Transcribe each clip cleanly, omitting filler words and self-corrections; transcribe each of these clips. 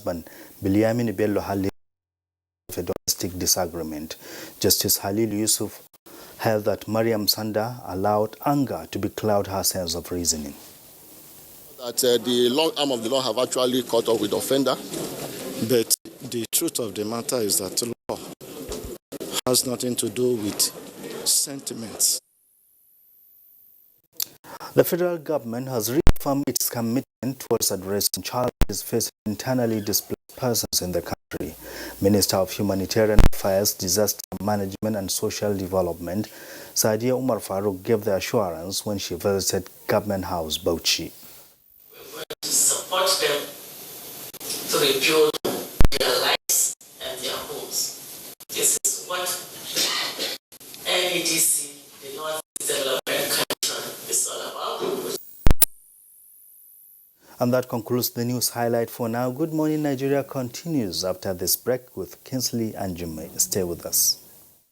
husband, Biliamin Bello Halil, of a domestic disagreement. Justice Halil Yusuf held that Mariam Sanda allowed anger to becloud her sense of reasoning. That the long arm of the law have actually caught up with the offender. But the truth of the matter is that the law has nothing to do with sentiments. The federal government has reaffirmed its commitment towards addressing challenges facing internally displaced persons in the country. Minister of Humanitarian Affairs, Disaster Management and Social Development, Sadia Umar Farouk, gave the assurance when she visited Government House, Bauchi. We're going to support them to rebuild their lives and their homes. This is what NEDC, the North Development Commission, is all about. And that concludes the news highlight for now. Good Morning Nigeria continues after this break with Kinsley and Jimmy. Stay with us.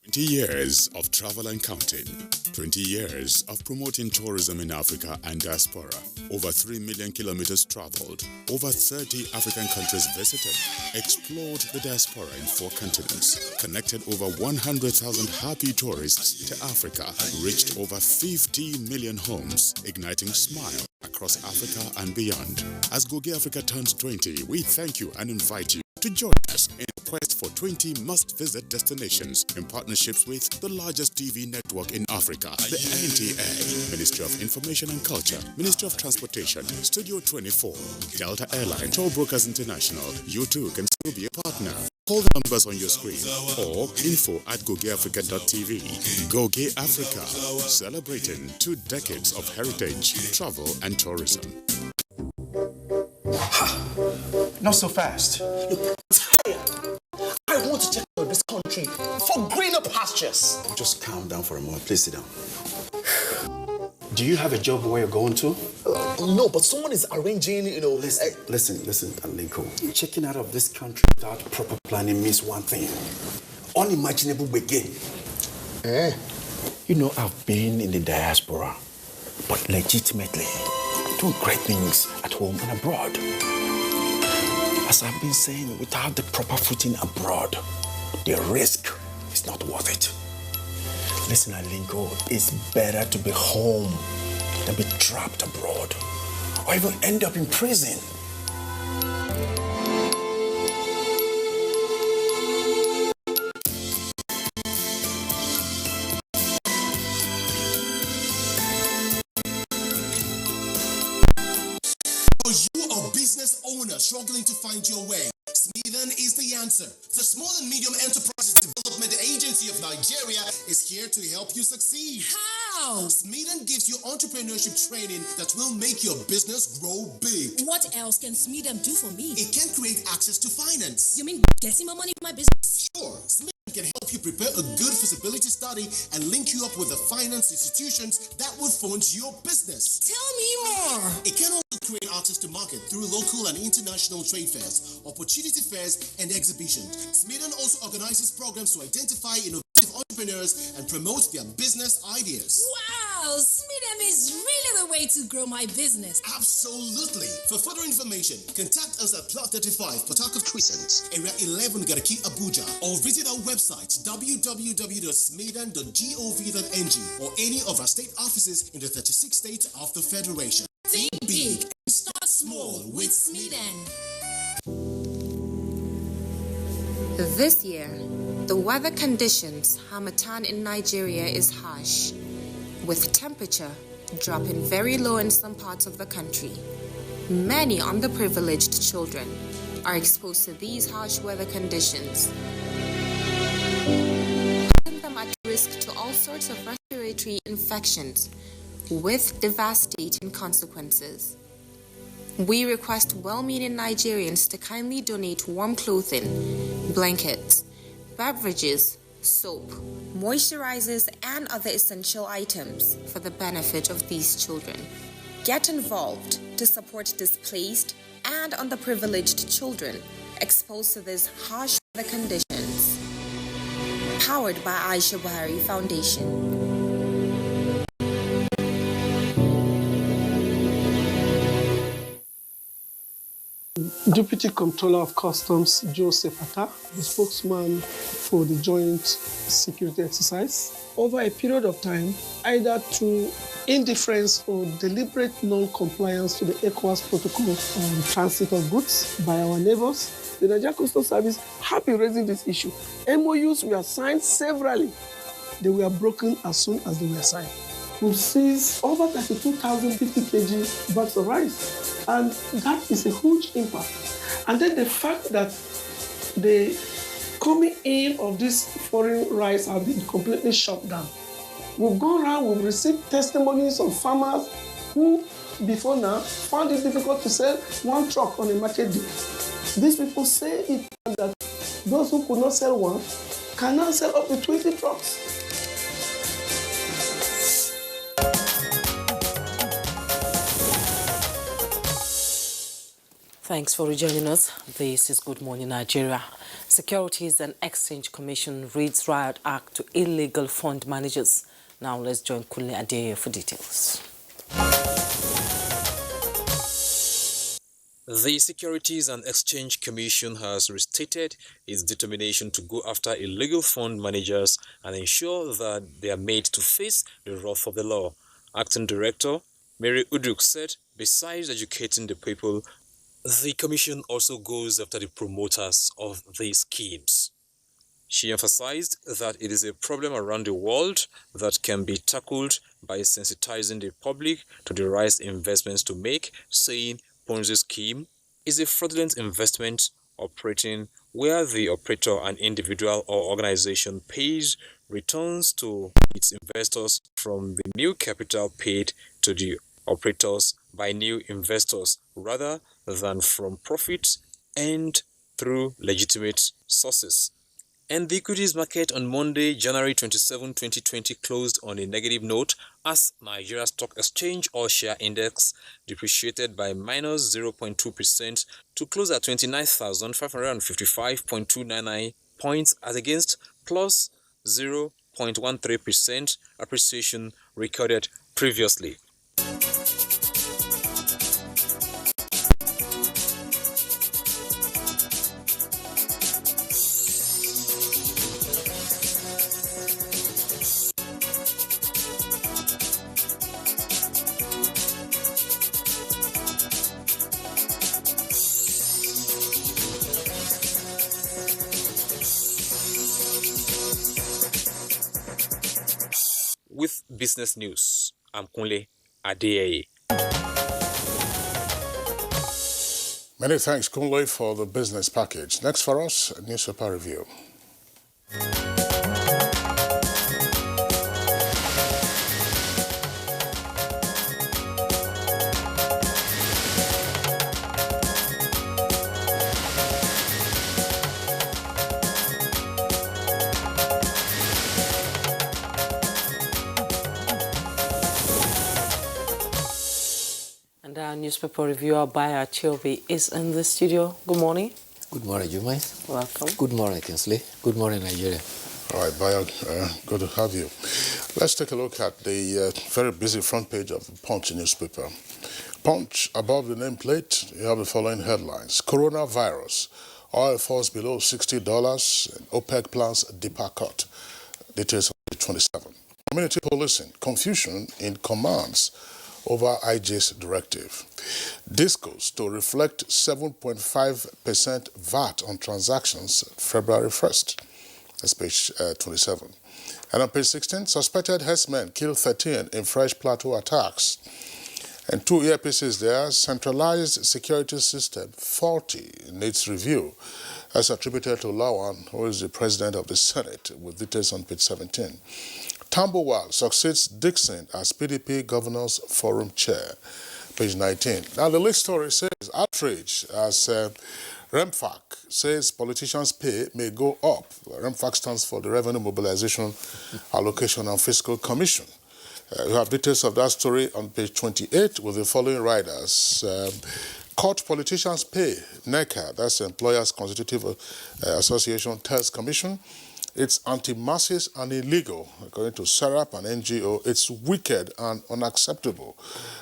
20 years of travel and counting. 20 years of promoting tourism in Africa and diaspora. Over 3 million kilometers traveled. Over 30 African countries visited. Explored the diaspora in 4 continents. Connected over 100,000 happy tourists to Africa. Reached over 50 million homes. Igniting smile across Africa and beyond. As Goge Africa turns 20, we thank you and invite you to join us in a quest for 20 must-visit destinations in partnerships with the largest TV network in Africa, the NTA, Ministry of Information and Culture, Ministry of Transportation, Studio 24, Delta Airline, Toll Brokers International. You too can still be a partner. Call the numbers on your screen or info@gogeafrica.tv. Goge Africa, celebrating 2 decades of heritage, travel and tourism. Not so fast. Look, I want to check out this country for greener pastures. Just calm down for a moment. Please sit down. Do you have a job where you're going to? No, but someone is arranging, Listen, Alinko. Checking out of this country without proper planning means one thing. Unimaginable begin. You know, I've been in the diaspora, but legitimately doing great things at home and abroad. As I've been saying, without the proper footing abroad, the risk is not worth it. Listen, Alinko, it's better to be home than be trapped abroad or even end up in prison. Are you a business owner struggling to find your way? Smeaton is the answer. The Small and Medium Enterprises Development Agency of Nigeria is here to help you succeed. How? Smeaton gives you entrepreneurship training that will make your business grow big. What else can Smeaton do for me? It can create access to finance. You mean getting more money for my business? Sure. Smeaton can help you prepare a good feasibility study and link you up with the finance institutions that would fund your business. Tell me more. It can also create access to market through local and international trade fairs, opportunity fairs, and exhibitions. Smeaton also organizes programs to identify innovative entrepreneurs and promote their business ideas. Wow, Smeaton is really the way to grow my business. Absolutely. For further information, contact us at Plot 35, Port Harcourt Crescent, Area 11, Garaki, Abuja, or visit our website www.smeaton.gov.ng or any of our state offices in the 36 states of the Federation. Think big and start small with Smeaton. This year, the weather conditions Harmattan in Nigeria is harsh, with temperature dropping very low in some parts of the country. Many underprivileged children are exposed to these harsh weather conditions, putting them at risk to all sorts of respiratory infections with devastating consequences. We request well-meaning Nigerians to kindly donate warm clothing, blankets, beverages, soap, moisturizers, and other essential items for the benefit of these children. Get involved to support displaced and underprivileged children exposed to these harsh weather conditions. Powered by Aisha Buhari Foundation. Deputy Comptroller of Customs, Joseph Atta, the spokesman for the joint security exercise, over a period of time, either through indifference or deliberate non-compliance to the ECOWAS protocol on transit of goods by our neighbors, the Nigerian Customs Service have been raising this issue. MOUs were signed severally. They were broken as soon as they were signed. We've seized over 32,050 kg bags of rice, and that is a huge impact. And then the fact that the coming in of this foreign rice has been completely shut down. We've gone around, we've received testimonies of farmers who, before now, found it difficult to sell one truck on a market day. These people say it that those who could not sell one can now sell up to 20 trucks. Thanks for rejoining us. This is Good Morning Nigeria. Securities and Exchange Commission reads Riot Act to illegal fund managers. Now let's join Kunle Adeye for details. The Securities and Exchange Commission has restated its determination to go after illegal fund managers and ensure that they are made to face the wrath of the law. Acting Director Mary Uduk said, besides educating the people, the Commission also goes after the promoters of these schemes. She emphasized that it is a problem around the world that can be tackled by sensitizing the public to the right investments to make, saying Ponzi scheme is a fraudulent investment operating where the operator, an individual or organization, pays returns to its investors from the new capital paid to the operators by new investors rather than from profits earned through legitimate sources. And the equities market on Monday, January 27, 2020 closed on a negative note as Nigeria Stock Exchange All-Share Index depreciated by minus 0.2% to close at 29,555.299 points as against plus 0.13% appreciation recorded previously. With business news, I'm Kunle Adeye. Many thanks, Kunle, for the business package. Next for us, a newspaper review. Newspaper reviewer Baya Chiobi is in the studio. Good morning. Good morning, Jumai. Welcome. Good morning, Kinsley. Good morning, Nigeria. All right, Baya, good to have you. Let's take a look at the very busy front page of the Punch newspaper. Punch, above the nameplate, you have the following headlines. Coronavirus, oil falls below $60, and OPEC plans deeper cut. Details on page 27. Community policing, confusion in commands over IJ's directive. Discos to reflect 7.5% VAT on transactions February 1st. That's page 27. And on page 16, suspected herdsmen kill 13 in fresh plateau attacks. And 2 earpieces there, centralized security system faulty needs review. That's attributed to Lawan, who is the president of the Senate, with details on page 17. Tambowal succeeds Dixon as PDP Governors Forum Chair, page 19. Now the lead story says outrage as REMFAC says politicians' pay may go up. REMFAC stands for the Revenue Mobilization, Allocation and Fiscal Commission. We have details of that story on page 28 with the following riders. Court politicians' pay, NECA, that's the Employers Constitutive Association, tells Commission, it's anti-masses and illegal. According to SERAP and NGO, it's wicked and unacceptable.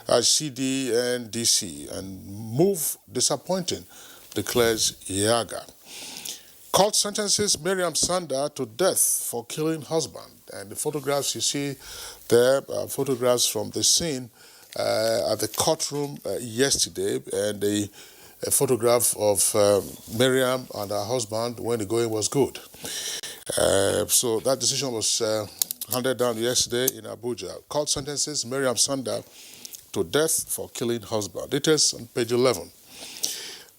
CDNDC and move disappointing declares Yaga. Court sentences Miriam Sanda to death for killing husband. And the photographs you see there are photographs from the scene at the courtroom yesterday, and a photograph of Miriam and her husband when the going was good. So that decision was handed down yesterday in Abuja. Court sentences Miriam Sanda to death for killing husband. Details on page 11.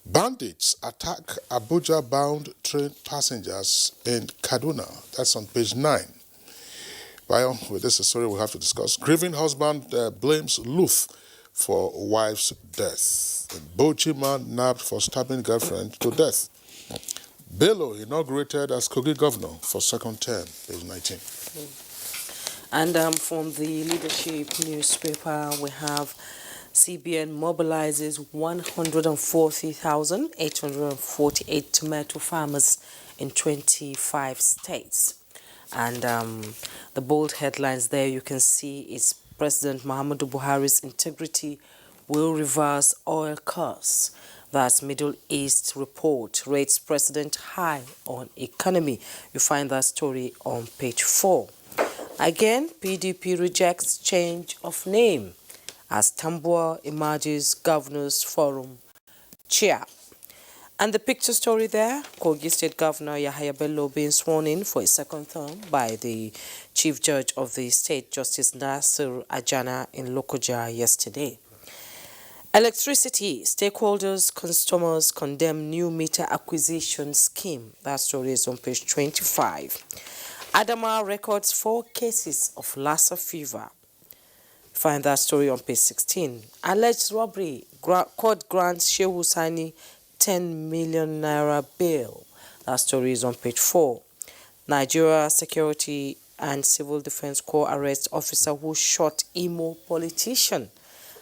Bandits attack Abuja-bound train passengers in Kaduna. That's on page 9. Well, with this story we have to discuss. Grieving husband blames Luth for wife's death. Bochi man nabbed for stabbing girlfriend to death. Bello inaugurated as Kogi governor for second term, page 19. And from the leadership newspaper, we have CBN mobilizes 140,848 tomato farmers in 25 states. And the bold headlines there you can see is President Muhammadu Buhari's integrity will reverse oil costs. That's Middle East report rates president high on economy. You find that story on page 4. Again, PDP rejects change of name as Tambua emerges Governors Forum chair. And the picture story there, Kogi State Governor Yahaya Bello being sworn in for a second term by the Chief Judge of the State, Justice Nasir Ajana in Lokoja yesterday. Electricity, stakeholders, customers condemn new meter acquisition scheme. That story is on page 25. Adama records 4 cases of Lassa fever. Find that story on page 16. Alleged robbery, court grants Shehu Sani 10 million naira bail. That story is on page 4. Nigeria Security and Civil Defense Corps arrest officer who shot Imo politician.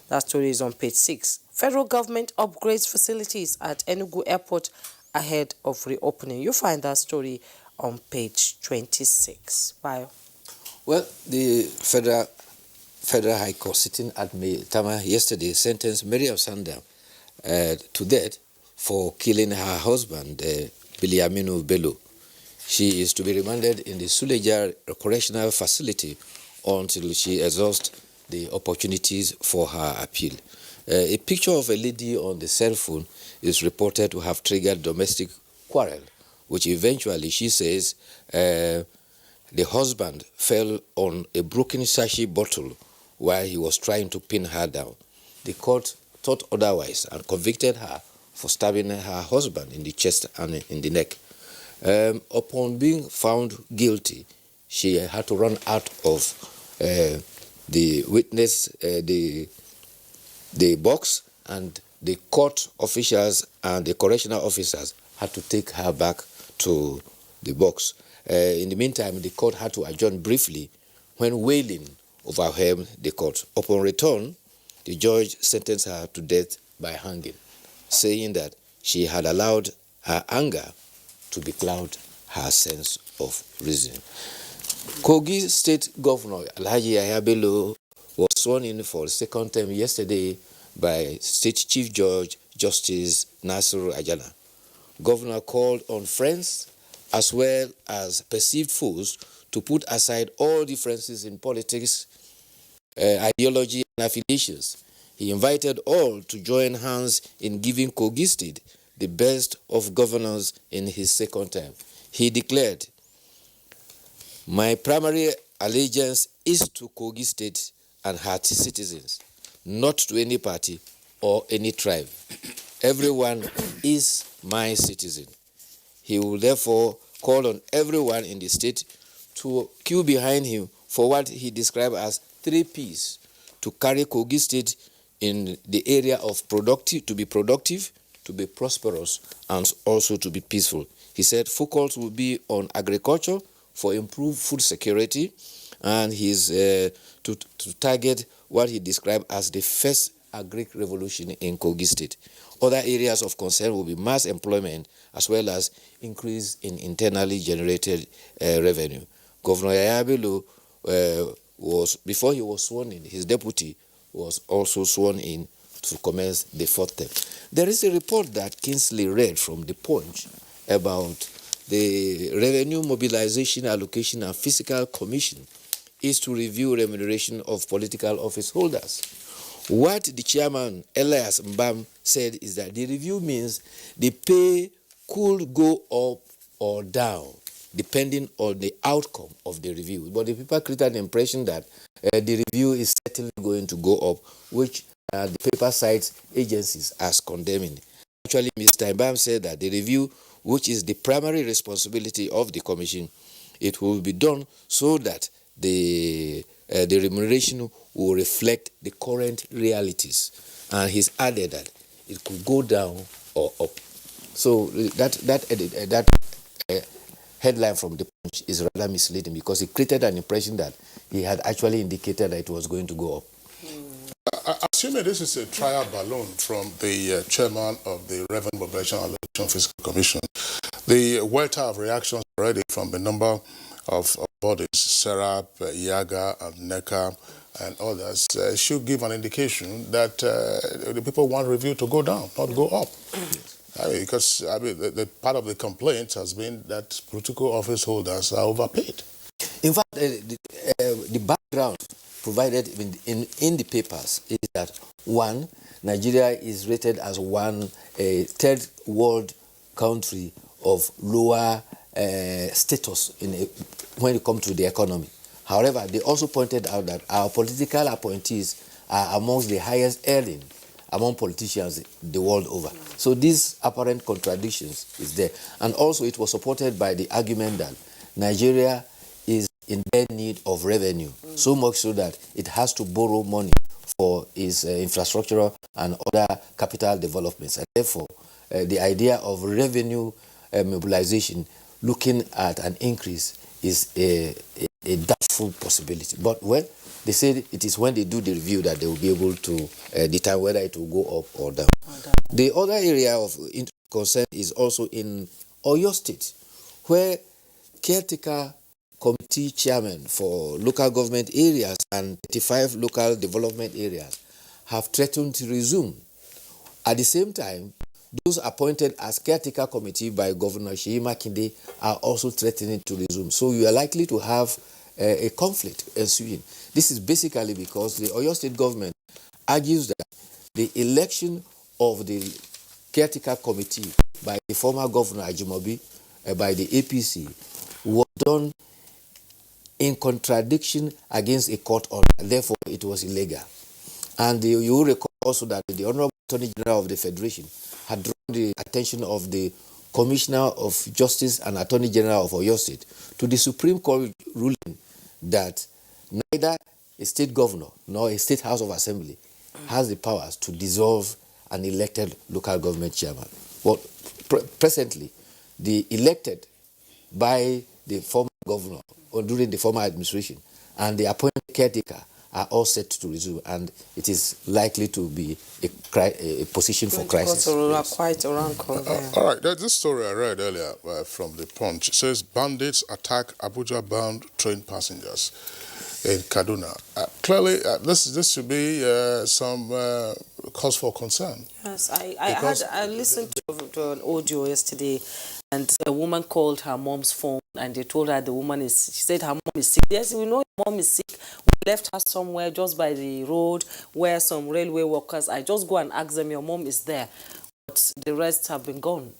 That story is on page 6. Federal government upgrades facilities at Enugu Airport ahead of reopening. You find that story on page 26. Bio. Well, the Federal High Court sitting at Tama yesterday sentenced Miriam Sanda to death for killing her husband, Biliaminu Bello. She is to be remanded in the Suleja Correctional Facility until she exhausts the opportunities for her appeal. A picture of a lady on the cell phone is reported to have triggered domestic quarrel, which eventually, she says, the husband fell on a broken sachet bottle while he was trying to pin her down. The court thought otherwise and convicted her for stabbing her husband in the chest and in the neck. Upon being found guilty, she had to run out of the witness, the box, and the court officials and the correctional officers had to take her back to the box. In the meantime, the court had to adjourn briefly when wailing overwhelmed the court. Upon return, the judge sentenced her to death by hanging, saying that she had allowed her anger to becloud her sense of reason. Kogi State Governor Alhaji Yahaya Bello was sworn in for the second term yesterday by State Chief Judge Justice Nasir Ajana. Governor called on friends as well as perceived foes to put aside all differences in politics, ideology, and affiliations. He invited all to join hands in giving Kogi State the best of governance in his second term. He declared, "My primary allegiance is to Kogi State and her citizens, not to any party or any tribe. Everyone is my citizen." He will therefore call on everyone in the state to queue behind him for what he described as 3 Ps to carry Kogi State in the area of to be productive, to be prosperous, and also to be peaceful. He said focus will be on agriculture for improved food security, and he's to target what he described as the first agric revolution in Kogi State. Other areas of concern will be mass employment as well as increase in internally generated revenue. Governor Yahaya Bello before he was sworn in, his deputy was also sworn in to commence the fourth term. There is a report that Kingsley read from the Punch about the Revenue Mobilization, Allocation and Fiscal Commission is to review remuneration of political office holders. What the chairman, Elias Mbam, said is that the review means the pay could go up or down depending on the outcome of the review. But the people created the impression that the review is certainly going to go up, which the paper cites agencies as condemning. Actually, Mr. Mbam said that the review, which is the primary responsibility of the commission, it will be done so that the remuneration will reflect the current realities. And he's added that it could go down or up. So that headline from the Punch is rather misleading because it created an impression that he had actually indicated that it was going to go up. Assuming this is a trial balloon from the chairman of the Revenue Mobilization and Allocation Fiscal Commission, the welter of reactions already from the number of bodies, SERAP, IAGA, and NECA, and others, should give an indication that the people want review to go down, not go up. Because the part of the complaint has been that political office holders are overpaid. In fact, the background provided in the papers is that, one, Nigeria is rated as a third world country of lower status when it comes to the economy. However, they also pointed out that our political appointees are amongst the highest earning among politicians the world over. So these apparent contradictions is there. And also it was supported by the argument that Nigeria is in bad need of revenue, so much so that it has to borrow money for its infrastructural and other capital developments. And therefore, the idea of revenue mobilization looking at an increase is a doubtful possibility. But well, they said it is when they do the review that they will be able to determine whether it will go up or down. The other area of concern is also in Oyo State, where caretaker committee chairmen for local government areas and 35 local development areas have threatened to resume. At the same time, those appointed as caretaker committee by Governor Seyi Makinde are also threatening to resume. So you are likely to have a conflict ensuing. This is basically because the Oyo State government argues that the election of the caretaker committee by the former governor Ajimobi, by the APC, was done in contradiction against a court order. Therefore, it was illegal. And you will recall also that the Honorable Attorney General of the Federation had drawn the attention of the Commissioner of Justice and Attorney General of Oyo State to the Supreme Court ruling that neither a state governor nor a state House of Assembly has the powers to dissolve an elected local government chairman. Well, presently, the elected by the former governor or during the former administration and the appointed caretaker are all set to resume, and it is likely to be a position for crisis. Quite around all right, there's this story I read earlier from the Punch. It says bandits attack Abuja-bound train passengers in Kaduna. Clearly, this should be some cause for concern. Yes, I listened to an audio yesterday, and a woman called her mom's phone, and they told her she said her mom is sick. Yes, we know your mom is sick. We left her somewhere just by the road where some railway workers, I just go and ask them, your mom is there. But the rest have been gone,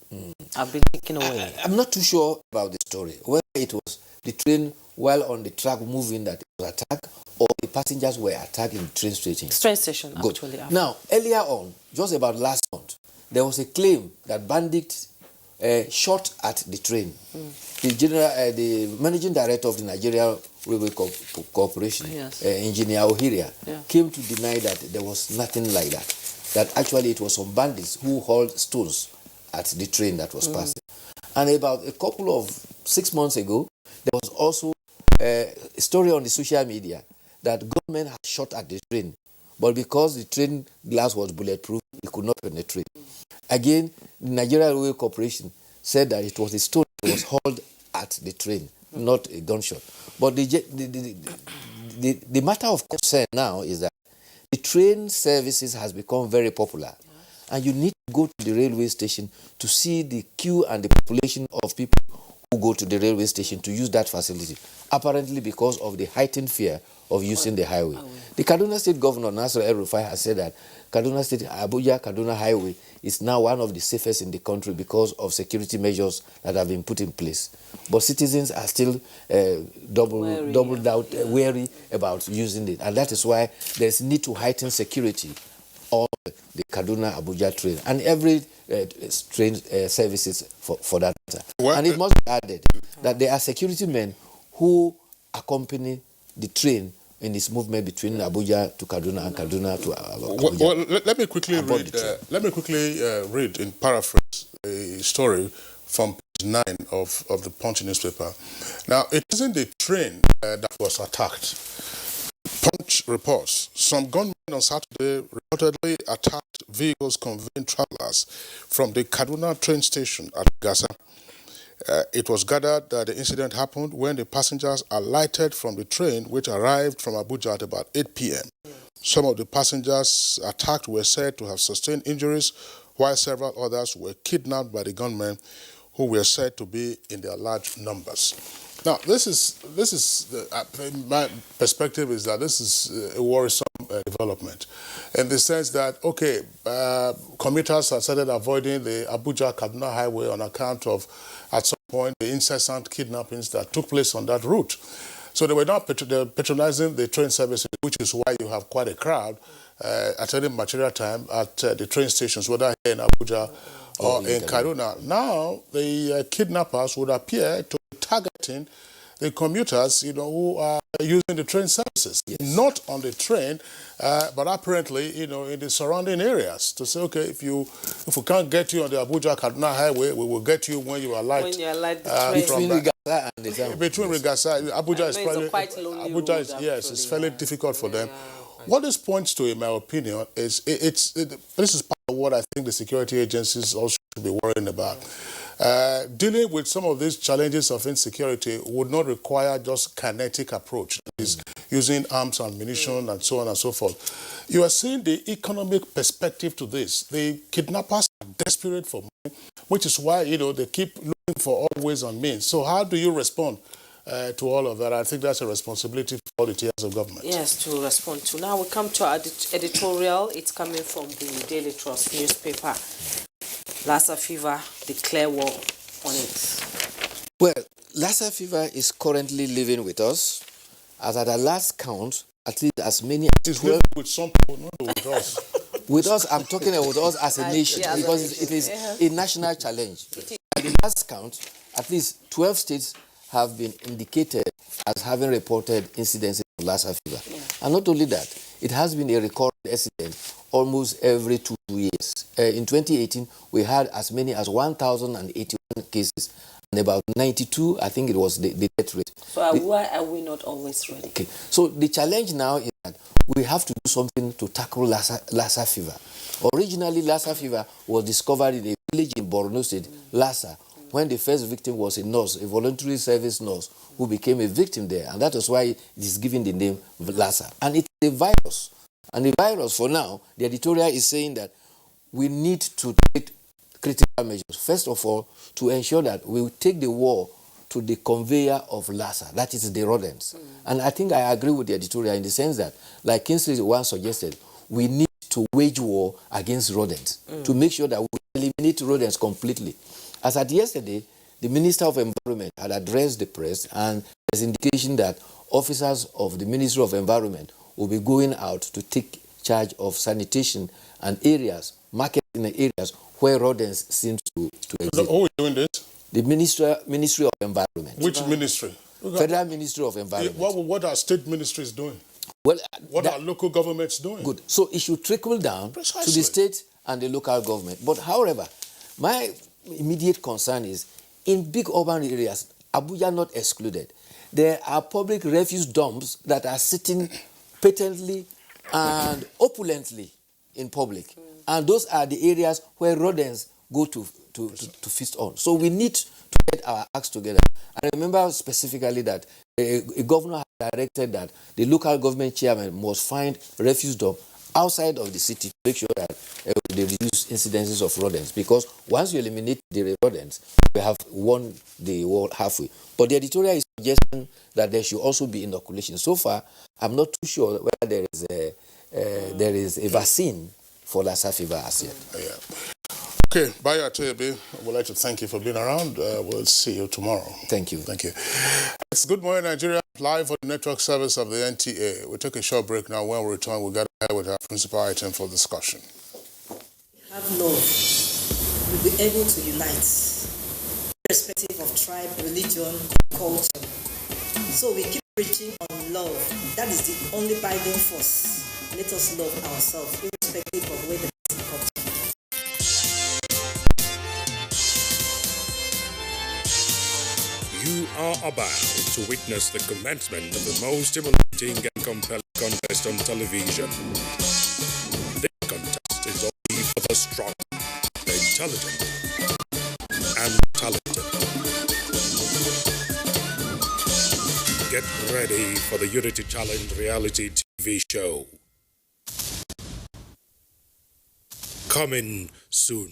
have been taken away. I'm not too sure about the story, whether it was the train while on the track moving that it was attacked, or the passengers were attacked in the train station. Train station, Good. Actually. Now, earlier on, just about last month, there was a claim that bandits shot at the train. The managing director of the Nigerian Railway Corporation, yes, Engineer Ohiria, came to deny that there was nothing like that. That actually it was some bandits who hurled stones at the train that was passing. And about a couple of 6 months ago, there was also a story on the social media that gunmen had shot at the train, but because the train glass was bulletproof, it could not penetrate. Again, the Nigerian Railway Corporation said that it was a stone that was hurled at the train, not a gunshot. But the matter of concern now is that the train services has become very popular. And you need to go to the railway station to see the queue and the population of people who go to the railway station to use that facility, apparently because of the heightened fear of using the highway. The Kaduna State Governor, Nasir El-Rufai, has said that Kaduna State, Abuja-Kaduna Highway is now one of the safest in the country because of security measures that have been put in place. But citizens are still wary about using it. And that is why there's need to heighten security on the Kaduna-Abuja train and every train services for that matter. And it must be added that there are security men who accompany the train in its movement between Abuja to Kaduna and Kaduna to Abuja. Well, let me quickly read in paraphrase a story from page 9 of the Punch newspaper. Now, it isn't the train that was attacked. Punch reports some gunmen on Saturday reportedly attacked vehicles conveying travelers from the Kaduna train station at Gaza. It was gathered that the incident happened when the passengers alighted from the train, which arrived from Abuja at about 8 p.m. Some of the passengers attacked were said to have sustained injuries, while several others were kidnapped by the gunmen, who were said to be in their large numbers. Now, this is my perspective is that this is a worrisome development, in the sense that, okay, commuters have started avoiding the Abuja-Kaduna highway on account of, at some point, the incessant kidnappings that took place on that route. So they were not patronizing the train services, which is why you have quite a crowd at any material time at the train stations, whether here in Abuja or in Kaduna. Now, the kidnappers would appear to be targeting the commuters, who are using the train services, not on the train, but apparently, in the surrounding areas, to say, okay, if we can't get you on the Abuja-Kaduna highway, we will get you when you alight. When you alight the train. Between Rigasa and the Between Rigasa, Abuja is probably, Abuja is, yes, it's fairly difficult for them. What this points to, in my opinion, is this is part of what I think the security agencies also should be worrying about. Dealing with some of these challenges of insecurity would not require just kinetic approach, that is using arms and ammunition and so on and so forth. You are seeing the economic perspective to this. The kidnappers are desperate for money, which is why, they keep looking for all ways and means. So how do you respond to all of that? I think that's a responsibility for all the tiers of government. Yes, to respond to. Now we come to our editorial. It's coming from the Daily Trust newspaper. Lassa fever, declare war on it. Well, Lassa fever is currently living with us. As at the last count, at least as many as 12... with some people, not with us. With us, I'm talking about us as a nation, because it is a national challenge. At the last count, at least 12 states have been indicated as having reported incidences of Lassa fever. And not only that, it has been a recurrent incident almost every 2 years. In 2018, we had as many as 1,081 cases, and about 92, I think it was the death rate. So why are we not always ready? Okay. So the challenge now is that we have to do something to tackle Lassa fever. Originally, Lassa fever was discovered in a village in Borno State, Lassa, when the first victim was a nurse, a voluntary service nurse, who became a victim there. And that is why it is given the name Lassa. And it's a virus. And the virus, for now, the editorial is saying that we need to take critical measures. First of all, to ensure that we take the war to the conveyor of Lassa, that is the rodents. And I think I agree with the editorial in the sense that, like Kingsley once suggested, we need to wage war against rodents to make sure that we eliminate rodents completely. As at yesterday, the Minister of Environment had addressed the press, and there's indication that officers of the Ministry of Environment will be going out to take charge of sanitation and areas, market in the areas where rodents seem to exist. Who is doing this? The Ministry of Environment. Which ministry? Federal Ministry of Environment. What are state ministries doing? Well, what are local governments doing? Good. So it should trickle down to the state and the local government. But however, my immediate concern is in big urban areas, Abuja not excluded, there are public refuse dumps that are sitting patently and opulently in public. And those are the areas where rodents go to feast on. So we need to get our acts together. I remember specifically that a governor had directed that the local government chairman must find refuse dump outside of the city to make sure that they reduce incidences of rodents, because once you eliminate the rodents, we have won the war halfway. But the editorial is suggesting that there should also be inoculation. So far, I'm not too sure whether there is a vaccine for Lassa fever as yet. Yeah. Okay, Baya Toyebe, I would like to thank you for being around. We'll see you tomorrow. Thank you. Thank you. It's Good Morning Nigeria, live on the network service of the NTA. We'll take a short break now. When we return, we'll get ahead with our principal item for discussion. Have love, we'll be able to unite, irrespective of tribe, religion, culture. So we keep preaching on love. That is the only binding force. Let us love ourselves, irrespective of where the person comes from. You are about to witness the commencement of the most stimulating and compelling contest on television. This contest is only for the strong, the intelligent, and talented. Get ready for the Unity Challenge reality TV show. Coming soon.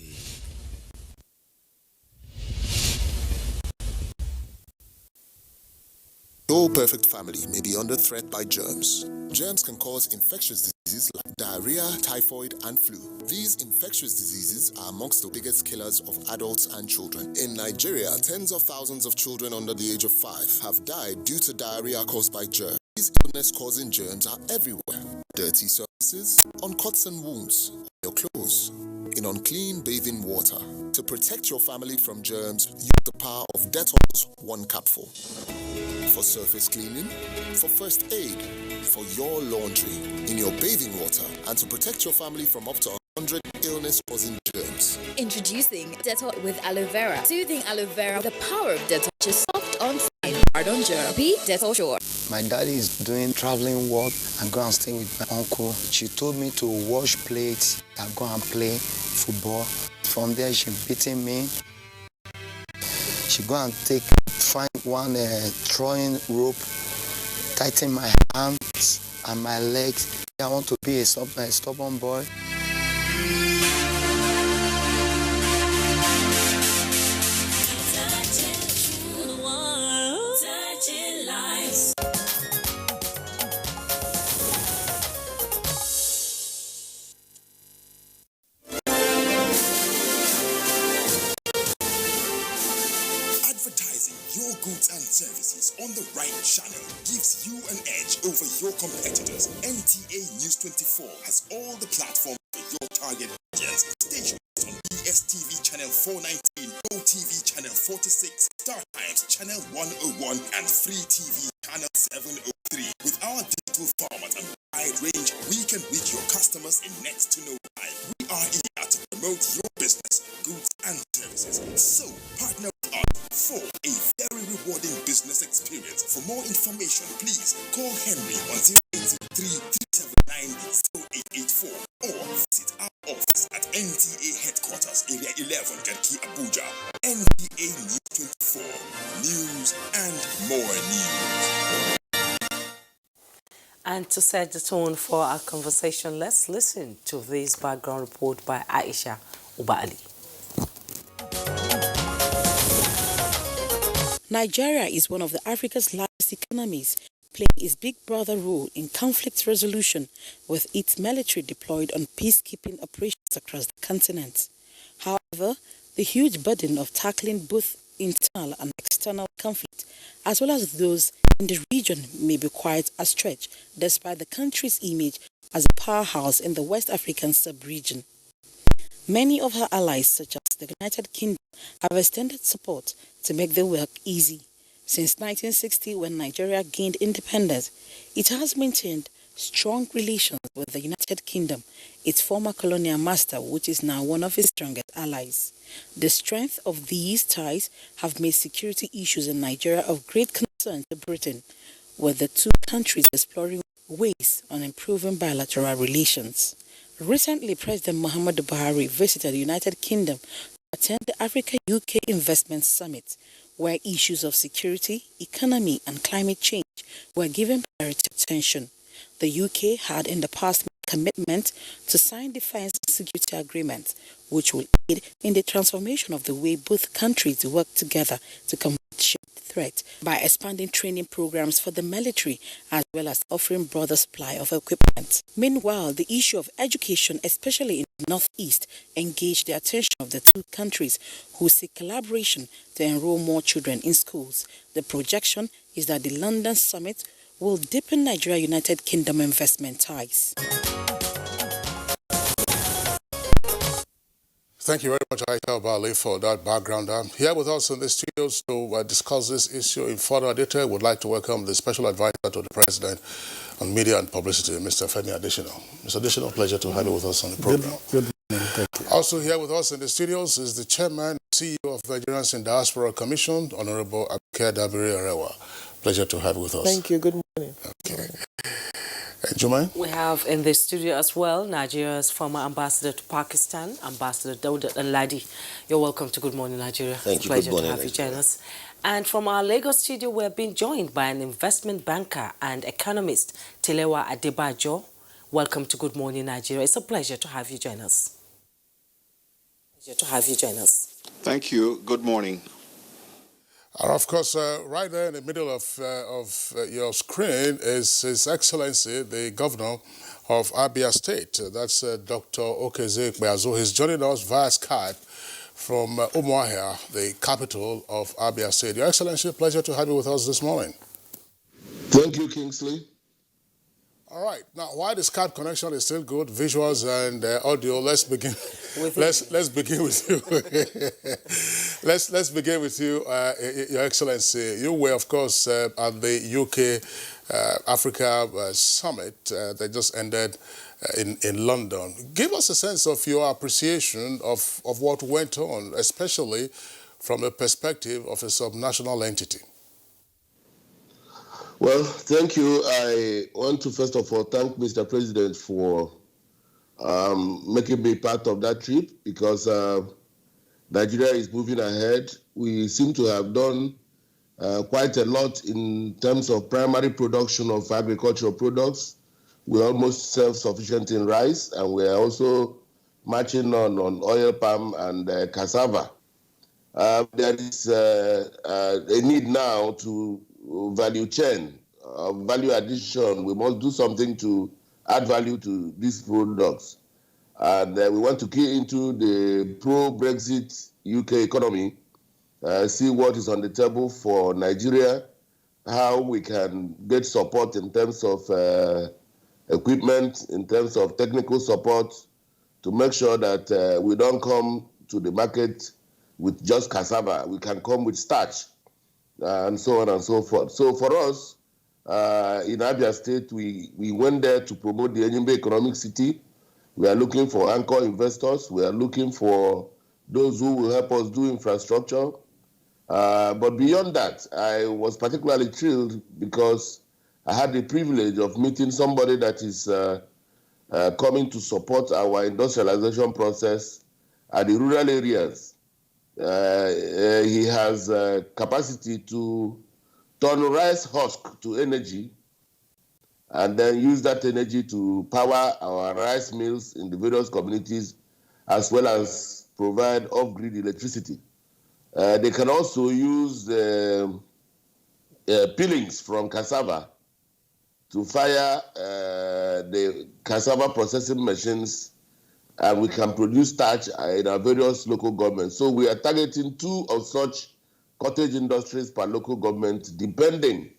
No perfect family may be under threat by germs. Germs can cause infectious diseases like diarrhea, typhoid, and flu. These infectious diseases are amongst the biggest killers of adults and children. In Nigeria, tens of thousands of children under the age of 5 have died due to diarrhea caused by germs. These illness-causing germs are everywhere. Dirty surfaces, on cuts and wounds, on your clothes, in unclean bathing water. To protect your family from germs, use the power of Dettol's 1 capful. For surface cleaning, for first aid, for your laundry, in your bathing water, and to protect your family from up to 100 illness-causing germs. Introducing Dettol with aloe vera. Soothing aloe vera with the power of Dettol. Just soft on skin, hard on germ. Be Dettol Sure. My daddy is doing traveling work. I go and stay with my uncle. She told me to wash plates. I go and play football. From there, she beating me. She go and find one throwing rope, tighten my hands and my legs. I want to be a stubborn boy. Your goods and services on the right channel gives you an edge over your competitors. NTA News 24 has all the platforms for your target audience. Stations on DSTV channel 419, OTV channel 46, Star Times channel 101, and Free TV channel 703. With our digital format and wide range, we can reach your customers in next to no time. We are eager to promote your business, goods, and services. So partner with us for a very rewarding business experience. For more information, please call Henry on 083-379-0884 or visit our office at NTA Headquarters, Area 11, Garki, Abuja. NTA News 24. News and more news. And to set the tone for our conversation, let's listen to this background report by Aisha Ubali. Nigeria is one of Africa's largest economies, playing its big brother role in conflict resolution with its military deployed on peacekeeping operations across the continent. However, the huge burden of tackling both internal and external conflict, as well as those in the region, may be quite a stretch, despite the country's image as a powerhouse in the West African sub-region. Many of her allies, such as the United Kingdom, have extended support to make the work easy. Since 1960, when Nigeria gained independence, it has maintained strong relations with the United Kingdom, its former colonial master, which is now one of its strongest allies. The strength of these ties have made security issues in Nigeria of great concern to Britain, with the two countries exploring ways on improving bilateral relations. Recently, President Muhammadu Buhari visited the United Kingdom to attend the Africa-UK Investment Summit, where issues of security, economy and climate change were given priority attention. The UK had in the past made commitment to sign defense and security agreements, which will aid in the transformation of the way both countries work together to combat shared threat by expanding training programs for the military as well as offering broader supply of equipment. Meanwhile, the issue of education, especially in the Northeast, engaged the attention of the two countries who seek collaboration to enroll more children in schools. The projection is that the London summit will deepen Nigeria-United Kingdom investment ties. Thank you very much, Aika Bali, for that background. Here with us in the studios to discuss this issue in further detail, would like to welcome the Special Advisor to the President on Media and Publicity, Mr. Femi Additional. Mr. Additional, pleasure to have you with us on the program. Good morning, thank you. Also here with us in the studios is the Chairman and CEO of Nigerians in Diaspora Commission, Honorable Abuja Dabiri Arewa. Pleasure to have you with us. Thank you. Good morning. Okay. Jumain? We have in the studio as well Nigeria's former ambassador to Pakistan, Ambassador Dauda Aladi. You're welcome to Good Morning Nigeria. Thank you. Pleasure Good morning, to have you join us. And from our Lagos studio, we're being joined by an investment banker and economist, Tilewa Adebajo. Welcome to Good Morning Nigeria. It's a pleasure to have you join us. Thank you. Good morning. And of course, right there in the middle of your screen is His Excellency, the Governor of Abia State. That's Dr. Okezie Beazo. He's joining us via Skype from Umuahia, the capital of Abia State. Your Excellency, pleasure to have you with us this morning. Thank you, Kingsley. All right. Now, while the Skype connection is still good, visuals and audio, let's begin. Let's begin with you. let's begin with you, Your Excellency. You were, of course, at the UK Africa Summit that just ended in London. Give us a sense of your appreciation of what went on, especially from the perspective of a subnational entity. Well, thank you. I want to first of all thank Mr. President for making me part of that trip, because Nigeria is moving ahead. We seem to have done quite a lot in terms of primary production of agricultural products. We're almost self-sufficient in rice, and we're also marching on oil palm and cassava. There is a need now to value chain, value addition. We must do something to add value to these products. And we want to key into the pro-Brexit UK economy, see what is on the table for Nigeria, how we can get support in terms of equipment, in terms of technical support, to make sure that we don't come to the market with just cassava. We can come with starch, and so on and so forth. So for us, in Abia State, we went there to promote the Enyimba Economic City. We are looking for anchor investors. We are looking for those who will help us do infrastructure. But beyond that, I was particularly thrilled because I had the privilege of meeting somebody that is coming to support our industrialization process at the rural areas. He has capacity to turn rice husk to energy and then use that energy to power our rice mills in the various communities, as well as provide off-grid electricity. They can also use peelings from cassava to fire the cassava processing machines, and we can produce starch in our various local governments. So we are targeting 2 of such cottage industries per local government, depending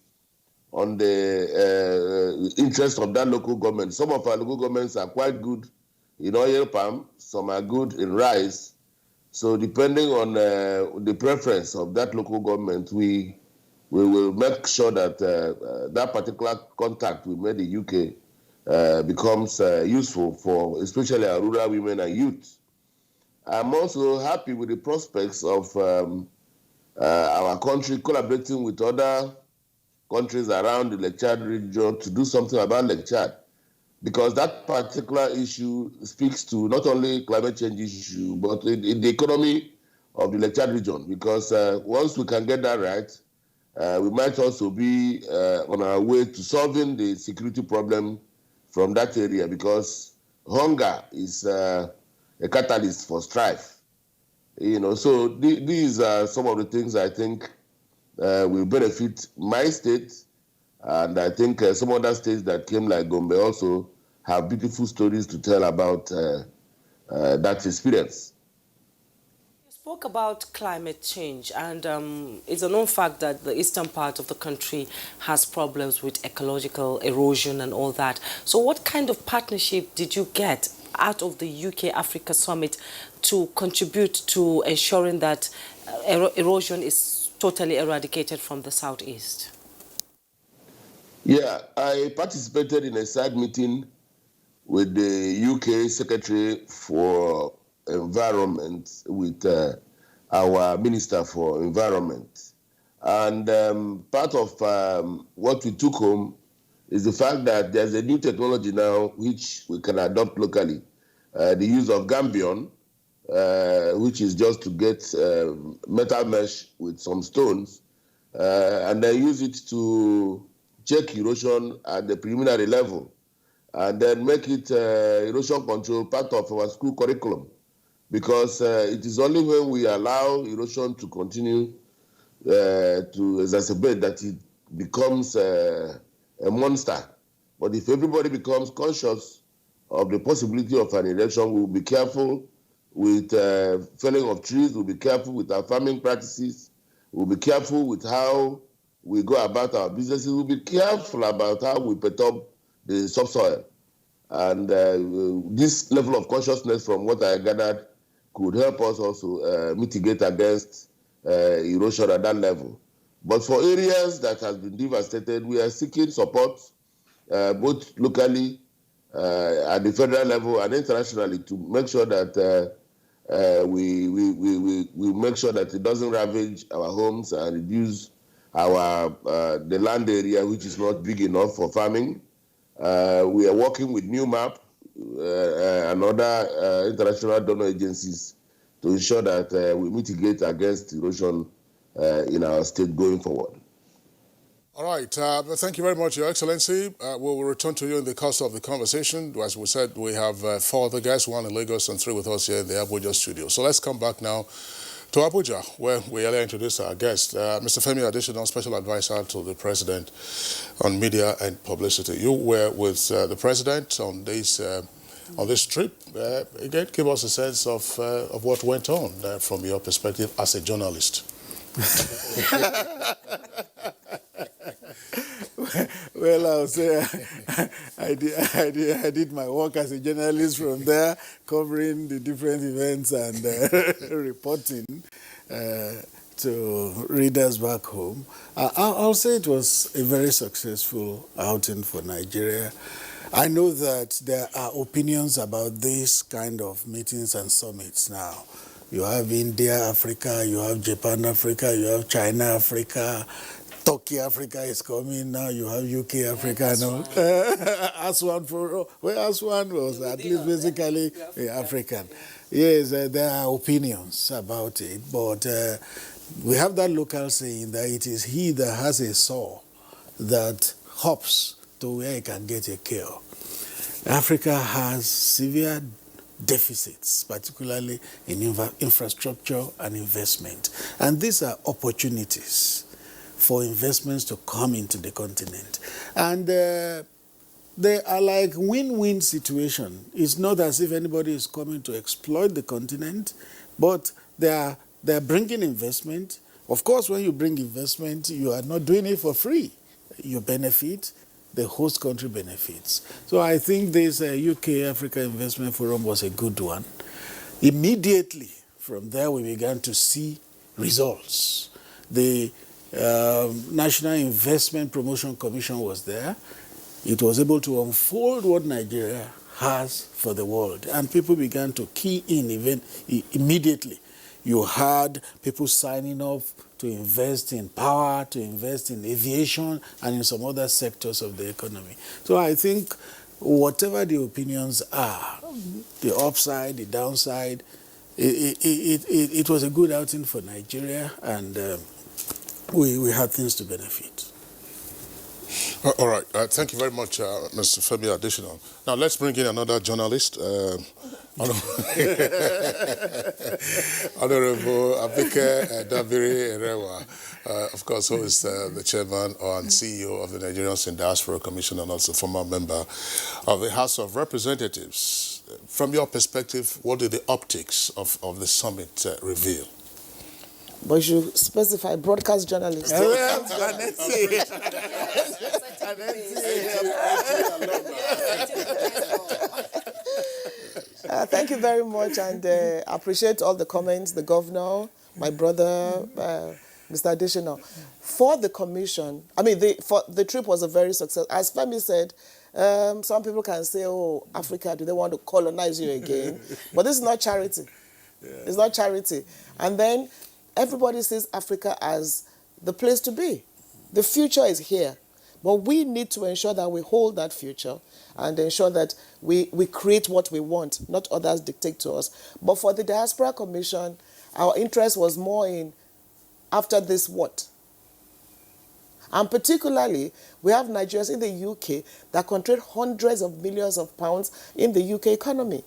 on the interest of that local government. Some of our local governments are quite good in oil palm, some are good in rice. So depending on the preference of that local government, we will make sure that that particular contact we made in the UK becomes useful for especially our rural women and youth. I'm also happy with the prospects of our country collaborating with other countries around the Lake Chad region to do something about Lake Chad, because that particular issue speaks to not only climate change issue, but in the economy of the Lake Chad region, because once we can get that right, we might also be on our way to solving the security problem from that area, because hunger is a catalyst for strife. So these are some of the things I think will benefit my state, and I think some other states that came like Gombe also have beautiful stories to tell about that experience. You spoke about climate change, and it's a known fact that the eastern part of the country has problems with ecological erosion and all that. So what kind of partnership did you get out of the UK-Africa Summit to contribute to ensuring that erosion is totally eradicated from the southeast? Yeah, I participated in a side meeting with the UK Secretary for Environment, with our Minister for Environment. And part of what we took home is the fact that there's a new technology now which we can adopt locally. The use of Gambion, which is just to get metal mesh with some stones, and then use it to check erosion at the preliminary level, and then make it erosion control part of our school curriculum. Because it is only when we allow erosion to continue to exacerbate that it becomes a monster. But if everybody becomes conscious of the possibility of an erosion, we'll be careful with felling of trees, we'll be careful with our farming practices, we'll be careful with how we go about our businesses, we'll be careful about how we perturb the subsoil. And this level of consciousness, from what I gathered, could help us also mitigate against erosion at that level. But for areas that has been devastated, we are seeking support both locally at the federal level and internationally to make sure that we make sure that it doesn't ravage our homes and reduce our the land area which is not big enough for farming. We are working with NewMap and other international donor agencies to ensure that we mitigate against erosion in our state going forward. All right. Thank you very much, Your Excellency. We will return to you in the course of the conversation. As we said, we have 4 other guests, 1 in Lagos and 3 with us here in the Abuja studio. So let's come back now to Abuja, where we earlier introduced our guest, Mr. Femi Adesina, Special Advisor to the President on Media and Publicity. You were with the President on this trip. Again, give us a sense of what went on from your perspective as a journalist. Well, I'll say I did my work as a journalist from there, covering the different events and reporting to readers back home. I'll say it was a very successful outing for Nigeria. I know that there are opinions about this kind of meetings and summits now. You have India, Africa, you have Japan, Africa, you have China, Africa, Turkey, Africa is coming now. You have UK, Africa now. Aswan was at least basically African. Yes, there are opinions about it, but we have that local saying that it is he that has a saw that hops to where he can get a cure. Africa has severe deficits, particularly in infrastructure and investment. And these are opportunities for investments to come into the continent. And they are like win-win situation. It's not as if anybody is coming to exploit the continent, but they're bringing investment. Of course, when you bring investment, you are not doing it for free. You benefit, the host country benefits. So I think this UK Africa Investment Forum was a good one. Immediately from there, we began to see results. The National Investment Promotion Commission was there. It was able to unfold what Nigeria has for the world, and people began to key in immediately. You had people signing up to invest in power, to invest in aviation, and in some other sectors of the economy. So I think whatever the opinions are, the upside, the downside, it was a good outing for Nigeria, and we had things to benefit. All right. Thank you very much, Mr. Femi Additional. Now, let's bring in another journalist. Honorable Abike Dabiri Erewa, of course, who is the chairman and CEO of the Nigerians in Diaspora Commission and also former member of the House of Representatives. From your perspective, what do the optics of the summit reveal? But you specify broadcast journalist. Thank you very much, and appreciate all the comments, the governor, my brother, Mr. Additional. For the commission, the trip was a very success. As Femi said, some people can say, oh, Africa, do they want to colonize you again? But this is not charity. Yeah. It's not charity. And then everybody sees Africa as the place to be. The future is here. But we need to ensure that we hold that future and ensure that we create what we want, not others dictate to us. But for the Diaspora Commission, our interest was more in, after this, what? And particularly, we have Nigerians in the UK that contribute hundreds of millions of pounds in the UK economy.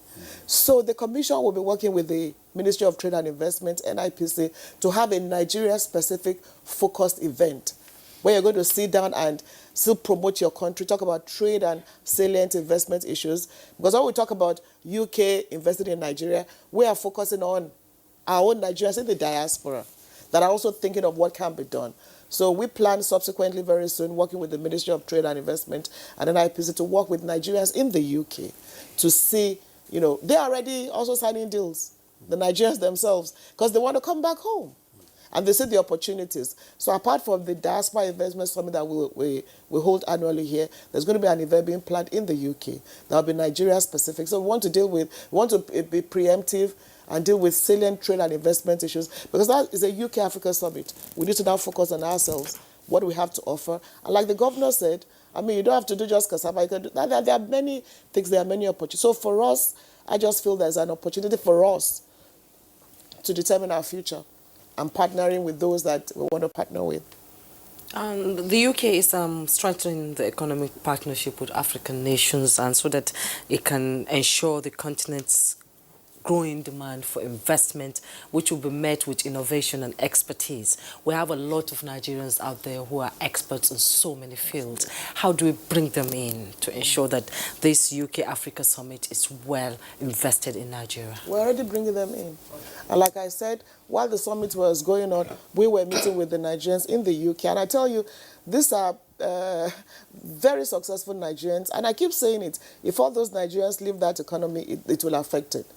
So the Commission will be working with the Ministry of Trade and Investment, NIPC, to have a Nigeria-specific focused event where you're going to sit down and still promote your country, talk about trade and salient investment issues. Because when we talk about UK investing in Nigeria, we are focusing on our own Nigerians in the diaspora that are also thinking of what can be done. So we plan subsequently very soon, working with the Ministry of Trade and Investment and NIPC to work with Nigerians in the UK to see, they're already also signing deals, the Nigerians themselves, because they want to come back home. And they see the opportunities. So apart from the Diaspora Investment Summit that we hold annually here, there's going to be an event being planned in the UK that will be Nigeria-specific. So we want to be preemptive and deal with salient trade and investment issues, because that is a UK-Africa summit. We need to now focus on ourselves, what we have to offer. And like the governor said, you don't have to do just cassava. You can do, there are many things, there are many opportunities. So for us, I just feel there's an opportunity for us to determine our future and partnering with those that we want to partner with. The UK is strengthening the economic partnership with African nations, and so that it can ensure the continent's growing demand for investment, which will be met with innovation and expertise. We have a lot of Nigerians out there who are experts in so many fields. How do we bring them in to ensure that this UK-Africa Summit is well invested in Nigeria? We're already bringing them in. And like I said, while the summit was going on, we were meeting with the Nigerians in the UK. And I tell you, these are very successful Nigerians. And I keep saying it, if all those Nigerians leave that economy, it will affect it.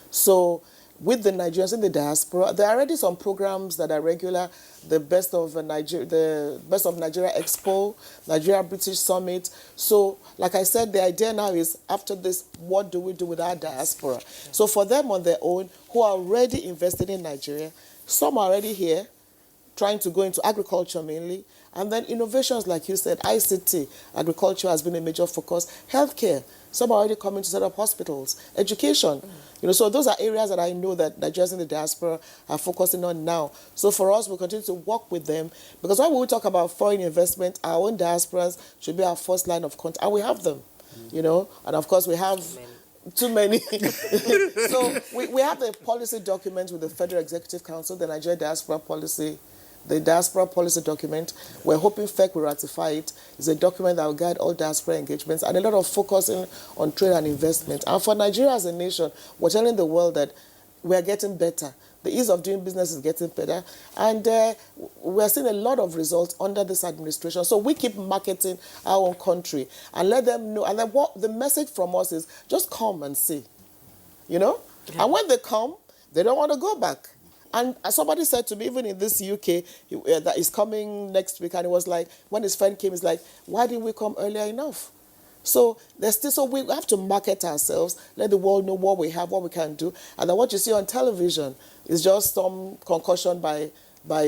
So with the Nigerians in the diaspora, there are already some programs that are regular, the Best of Nigeria Expo, Nigeria British Summit. So like I said, the idea now is, after this, what do we do with our diaspora? So for them on their own, who are already invested in Nigeria, some are already here, trying to go into agriculture mainly, and then innovations, like you said, ICT, agriculture has been a major focus, healthcare, some are already coming to set up hospitals, education. So those are areas that I know that Nigerians in the diaspora are focusing on now. So for us, we'll continue to work with them, because when we talk about foreign investment, our own diasporas should be our first line of contact, and we have them, and of course we have too many. So we have the policy document with the Federal Executive Council, the Nigeria Diaspora Policy, the diaspora policy document. We're hoping FEC will ratify it. It's a document that will guide all diaspora engagements, and a lot of focusing on trade and investment. And for Nigeria as a nation, we're telling the world that we're getting better. The ease of doing business is getting better. And we're seeing a lot of results under this administration. So we keep marketing our own country and let them know. And then what the message from us is, just come and see. Yeah. And when they come, they don't want to go back. And somebody said to me, even in this UK, that is coming next week, and it was like, when his friend came, he's like, why didn't we come earlier enough? So we have to market ourselves, let the world know what we have, what we can do. And then what you see on television is just some concussion by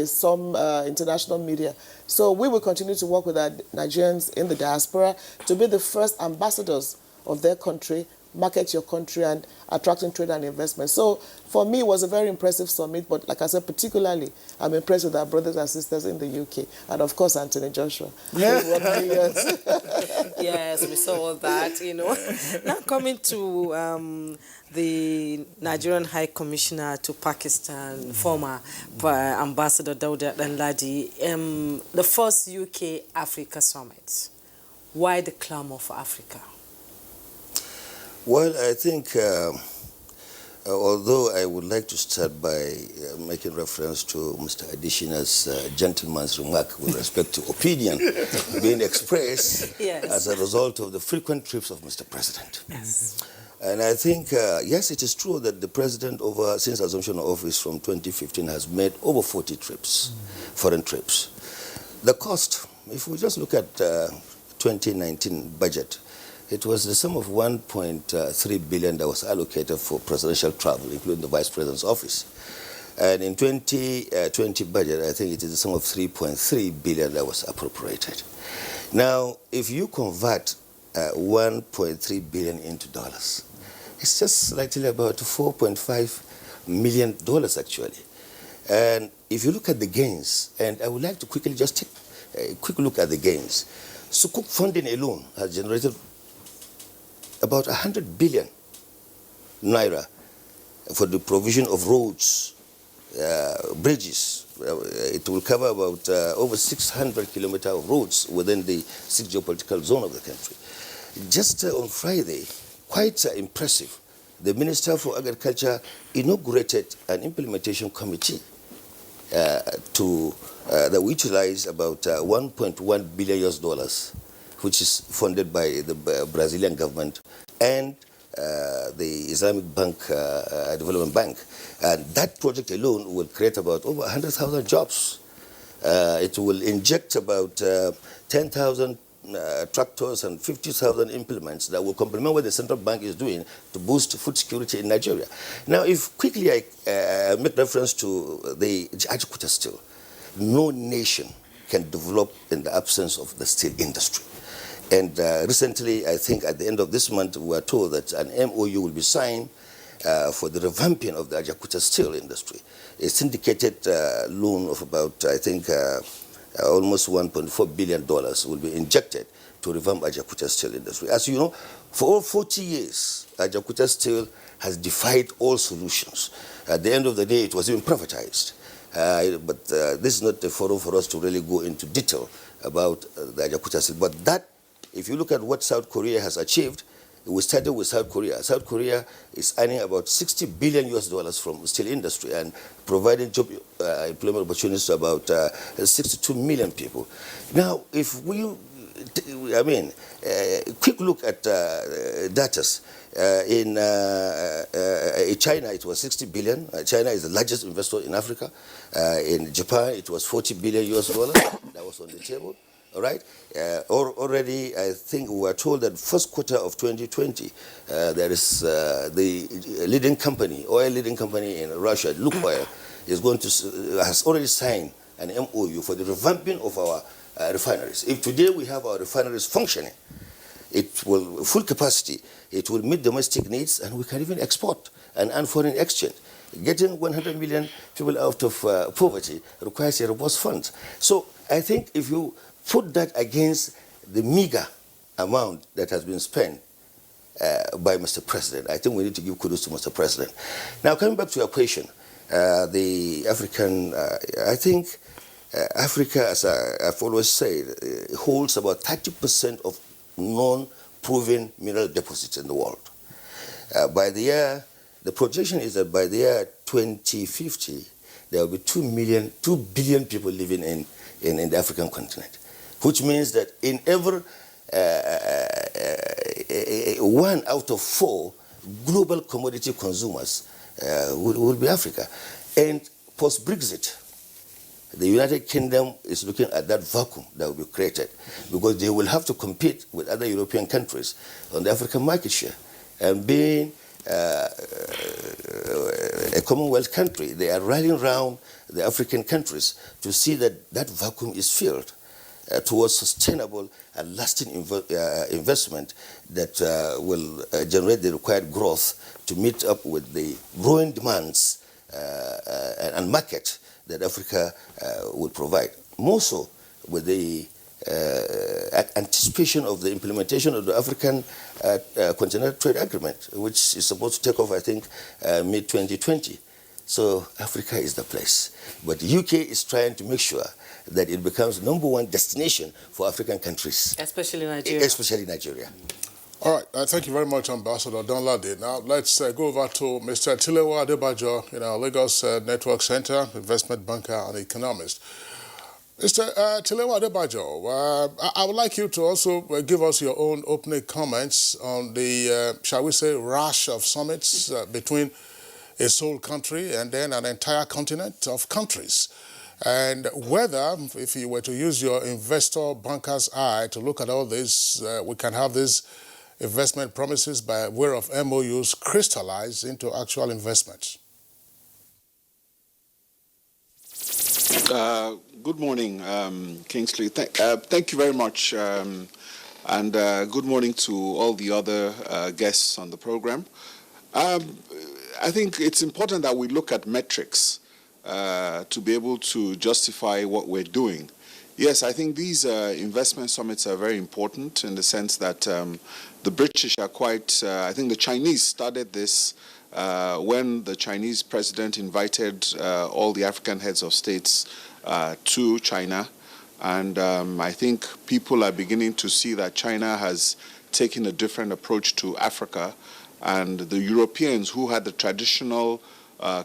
some international media. So we will continue to work with our Nigerians in the diaspora to be the first ambassadors of their country market your country and attracting trade and investment. So for me, it was a very impressive summit, but like I said, particularly, I'm impressed with our brothers and sisters in the UK, and of course, Anthony Joshua. Yeah. Yes, we saw all that, you know. Now coming to the Nigerian High Commissioner to Pakistan, former Ambassador Dauda Danladi, the first UK-Africa summit. Why the clamor for Africa? Well, I think, although I would like to start by making reference to Mr. Adishina's gentleman's remark with respect to opinion being expressed as a result of the frequent trips of Mr. President. Yes. And I think, yes, it is true that the President, since assumption of office from 2015, has made over 40 trips, foreign trips. The cost, if we just look at 2019 budget, it was the sum of 1.3 billion that was allocated for presidential travel, including the Vice President's office. And in 2020 budget, I think it is the sum of 3.3 billion that was appropriated. Now, if you convert 1.3 billion into dollars, it's just slightly about $4.5 million actually. And if you look at the gains, and I would like to quickly just take a quick look at the gains. Sukuk funding alone has generated about 100 billion naira for the provision of roads, bridges. It will cover about over 600 kilometers of roads within the 6 geopolitical zone of the country. Just on Friday, quite impressive, the Minister for Agriculture inaugurated an implementation committee that will utilize about $1.1 billion, which is funded by the Brazilian government and the Islamic Bank, Development Bank. And that project alone will create about over 100,000 jobs. It will inject about 10,000 tractors and 50,000 implements that will complement what the central bank is doing to boost food security in Nigeria. Now, if quickly I make reference to the Ajakuta steel, no nation can develop in the absence of the steel industry. And recently, I think at the end of this month, we were told that an MOU will be signed for the revamping of the Ajakuta steel industry. A syndicated loan of about, I think, almost $1.4 billion will be injected to revamp Ajakuta steel industry. As you know, for all 40 years, Ajakuta steel has defied all solutions. At the end of the day, it was even privatized. But this is not the forum for us to really go into detail about the Ajakuta steel. But that, if you look at what South Korea has achieved, we started with South Korea. South Korea is earning about $60 billion from steel industry and providing job employment opportunities to about 62 million people. Now, if we, quick look at data. In China, it was 60 billion. China is the largest investor in Africa. In Japan, it was $40 billion that was on the table. All right. Already, I think we were told that first quarter of 2020, there is the leading company, oil leading company in Russia, Lukoil, is going to has already signed an MOU for the revamping of our refineries. If today we have our refineries functioning, it will full capacity. It will meet domestic needs, and we can even export and earn foreign exchange. Getting 100 million people out of poverty requires a robust fund. So I think if you put that against the meager amount that has been spent by Mr. President, I think we need to give kudos to Mr. President. Now, coming back to your question, the African, I think Africa, as I've always said, holds about 30% of non-proven mineral deposits in the world. The projection is that by the year 2050, there will be 2 billion people living in the African continent, which means that in every 1 out of 4 global commodity consumers will be Africa. And post-Brexit, the United Kingdom is looking at that vacuum that will be created because they will have to compete with other European countries on the African market share. And being a Commonwealth country, they are rallying around the African countries to see that that vacuum is filled. towards sustainable and lasting investment that will generate the required growth to meet up with the growing demands and market that Africa will provide. More so with the anticipation of the implementation of the African Continental Trade Agreement, which is supposed to take off, I think, mid-2020. So Africa is the place. But the UK is trying to make sure that it becomes #1 destination for African countries. Especially Nigeria. Especially Nigeria. All right, thank you very much, Ambassador Donlade. Now let's go over to Mr. Tilewa Adebajo in our Lagos Network Center, investment banker and economist. Mr. Tilewa Adebajo, I would like you to also give us your own opening comments on the, shall we say, rash of summits between a sole country and then an entire continent of countries. And whether, if you were to use your investor banker's eye to look at all this, we can have these investment promises by way of MOUs crystallize into actual investments. Good morning, Kingsley. Thank you very much, and good morning to all the other guests on the program. I think it's important that we look at metrics to be able to justify what we're doing. Yes, I think these investment summits are very important in the sense that the British are quite, I think the Chinese started this when the Chinese president invited all the African heads of states to China. And I think people are beginning to see that China has taken a different approach to Africa. And the Europeans who had the traditional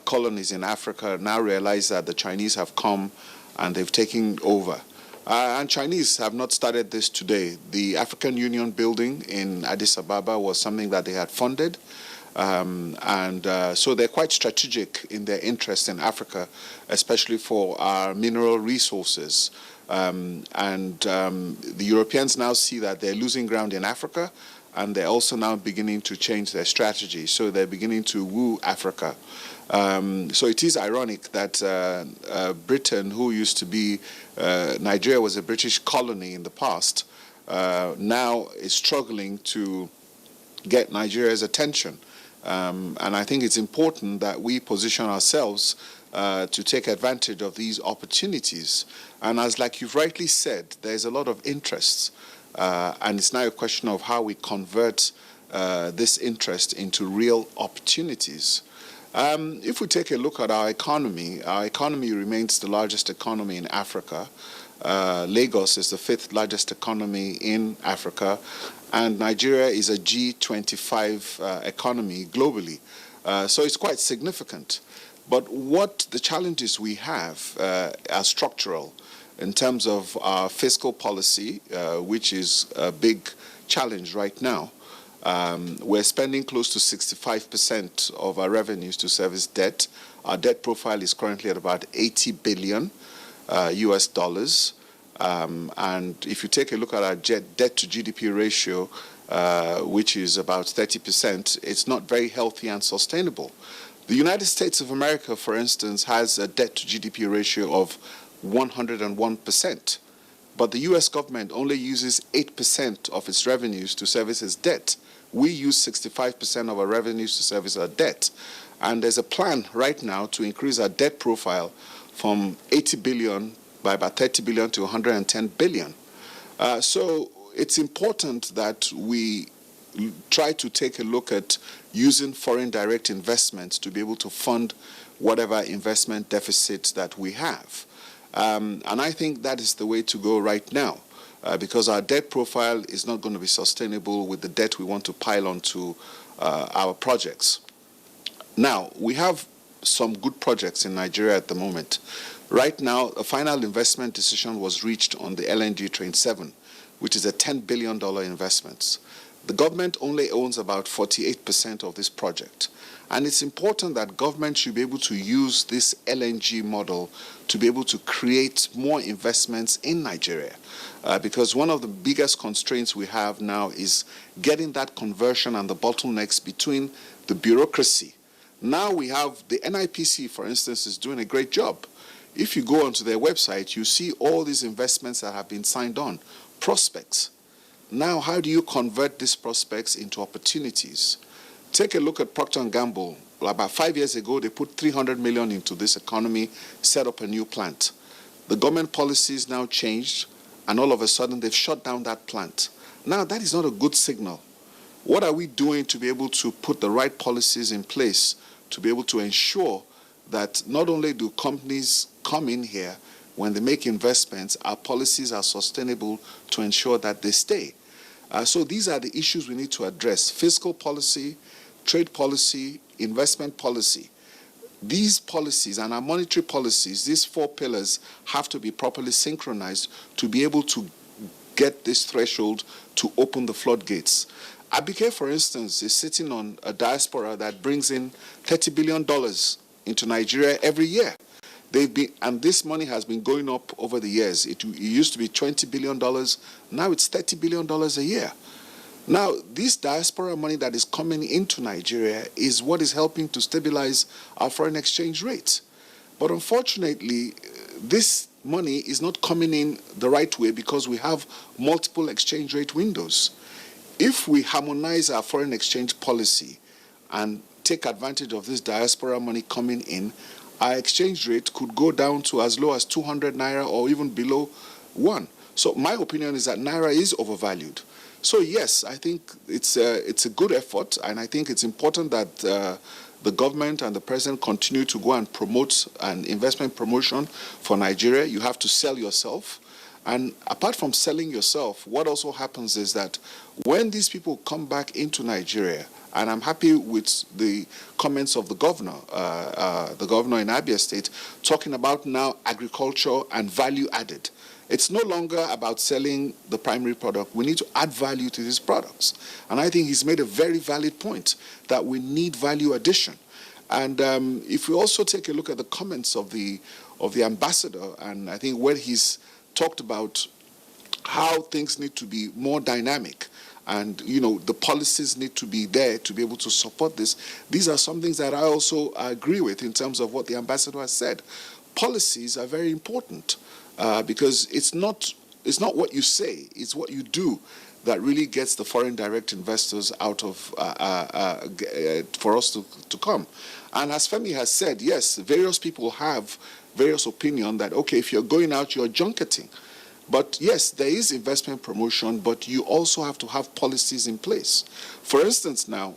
colonies in Africa now realize that the Chinese have come and they've taken over. And Chinese have not started this today. The African Union building in Addis Ababa was something that they had funded. So they're quite strategic in their interest in Africa, especially for our mineral resources. The Europeans now see that they're losing ground in Africa, and they're also now beginning to change their strategy. So they're beginning to woo Africa. So it is ironic that Britain, who used to be, Nigeria was a British colony in the past, now is struggling to get Nigeria's attention. And I think it's important that we position ourselves to take advantage of these opportunities. And as like you've rightly said, there's a lot of interest. And it's now a question of how we convert this interest into real opportunities. If we take a look at our economy remains the largest economy in Africa. Lagos is the 5th largest economy in Africa, and Nigeria is a G25 economy globally. So it's quite significant. But what the challenges we have are structural in terms of our fiscal policy, which is a big challenge right now. We're spending close to 65% of our revenues to service debt. Our debt profile is currently at about 80 billion US dollars. And if you take a look at our debt to GDP ratio, which is about 30%, it's not very healthy and sustainable. The United States of America, for instance, has a debt to GDP ratio of 101%. But the US government only uses 8% of its revenues to service its debt. We use 65% of our revenues to service our debt. And there's a plan right now to increase our debt profile from 80 billion by about 30 billion to 110 billion. So it's important that we try to take a look at using foreign direct investments to be able to fund whatever investment deficits that we have. And I think that is the way to go right now, because our debt profile is not going to be sustainable with the debt we want to pile onto our projects. Now, we have some good projects in Nigeria at the moment. Right now, a final investment decision was reached on the LNG Train 7, which is a $10 billion investment. The government only owns about 48% of this project. And it's important that government should be able to use this LNG model to be able to create more investments in Nigeria. Because one of the biggest constraints we have now is getting that conversion and the bottlenecks between the bureaucracy. Now we have the NIPC, for instance, is doing a great job. If you go onto their website, you see all these investments that have been signed on, prospects. Now, how do you convert these prospects into opportunities? Take a look at Procter & Gamble. About 5 years ago, they put 300 million into this economy, set up a new plant. The government policies now changed, and all of a sudden, they've shut down that plant. Now, that is not a good signal. What are we doing to be able to put the right policies in place to be able to ensure that not only do companies come in here, when they make investments, our policies are sustainable to ensure that they stay? So these are the issues we need to address: fiscal policy, trade policy, investment policy. These policies and our monetary policies, these 4 pillars, have to be properly synchronized to be able to get this threshold to open the floodgates. Abuja, for instance, is sitting on a diaspora that brings in $30 billion into Nigeria every year. And this money has been going up over the years. It used to be $20 billion. Now it's $30 billion a year. Now, this diaspora money that is coming into Nigeria is what is helping to stabilize our foreign exchange rate. But unfortunately, this money is not coming in the right way because we have multiple exchange rate windows. If we harmonize our foreign exchange policy and take advantage of this diaspora money coming in, our exchange rate could go down to as low as 200 naira or even below 1. So my opinion is that naira is overvalued. So yes, I think it's a good effort, and I think it's important that the government and the president continue to go and promote an investment promotion for Nigeria. You have to sell yourself. And apart from selling yourself, what also happens is that when these people come back into Nigeria, and I'm happy with the comments of the governor in Abia State, talking about now agriculture and value added. It's no longer about selling the primary product. We need to add value to these products. And I think he's made a very valid point that we need value addition. And if we also take a look at the comments of the ambassador, and I think where he's talked about how things need to be more dynamic, and the policies need to be there to be able to support this. These are some things that I also agree with in terms of what the ambassador has said. Policies are very important because it's not what you say, it's what you do that really gets the foreign direct investors out of for us to come. And as Femi has said, yes, various people have various opinion that, okay, if you're going out, you're junketing. But yes, there is investment promotion, but you also have to have policies in place. For instance, now,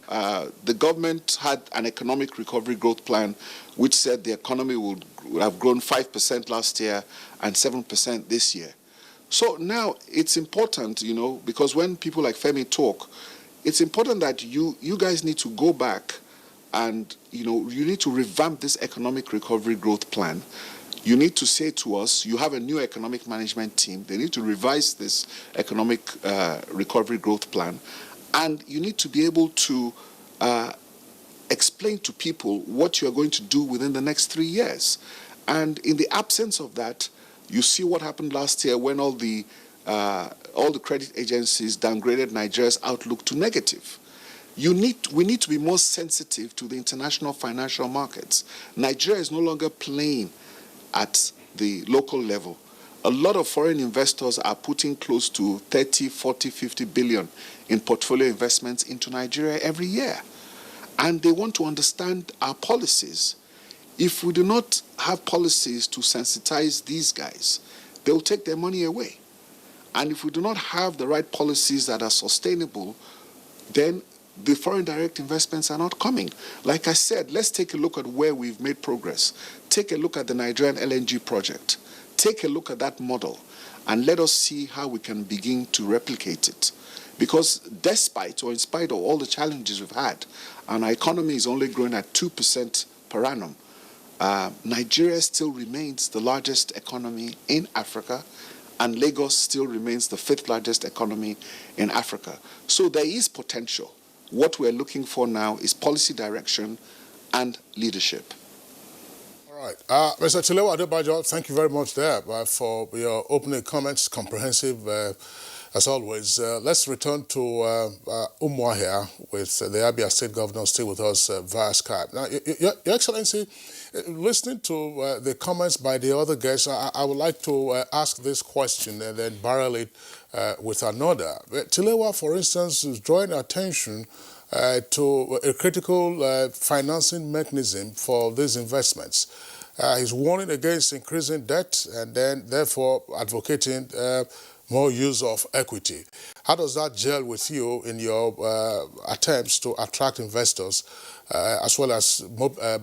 the government had an economic recovery growth plan which said the economy would have grown 5% last year and 7% this year. So now it's important, because when people like Femi talk, it's important that you guys need to go back and, you need to revamp this economic recovery growth plan. You need to say to us, you have a new economic management team. They need to revise this economic recovery growth plan. And you need to be able to explain to people what you're going to do within the next 3 years. And in the absence of that, you see what happened last year when all the credit agencies downgraded Nigeria's outlook to negative. We need to be more sensitive to the international financial markets. Nigeria is no longer playing at the local level. A lot of foreign investors are putting close to 30, 40, 50 billion in portfolio investments into Nigeria every year. And they want to understand our policies. If we do not have policies to sensitize these guys, they will take their money away. And if we do not have the right policies that are sustainable, then the foreign direct investments are not coming. Like I said, let's take a look at where we've made progress. Take a look at the Nigerian LNG project. Take a look at that model, and let us see how we can begin to replicate it. Because despite or in spite of all the challenges we've had, and our economy is only growing at 2% per annum, Nigeria still remains the largest economy in Africa, and Lagos still remains the 5th largest economy in Africa. So there is potential. What we're looking for now is policy direction and leadership. All right. Mr. Chilewa Adebajo, thank you very much there for your opening comments, comprehensive As always, let's return to Umuahia with the Abia State Governor still with us via Skype. Now, Your Excellency, listening to the comments by the other guests, I would like to ask this question and then barrel it with another. Tilewa, for instance, is drawing attention to a critical financing mechanism for these investments. He's warning against increasing debt and then therefore advocating more use of equity. How does that gel with you in your attempts to attract investors as well as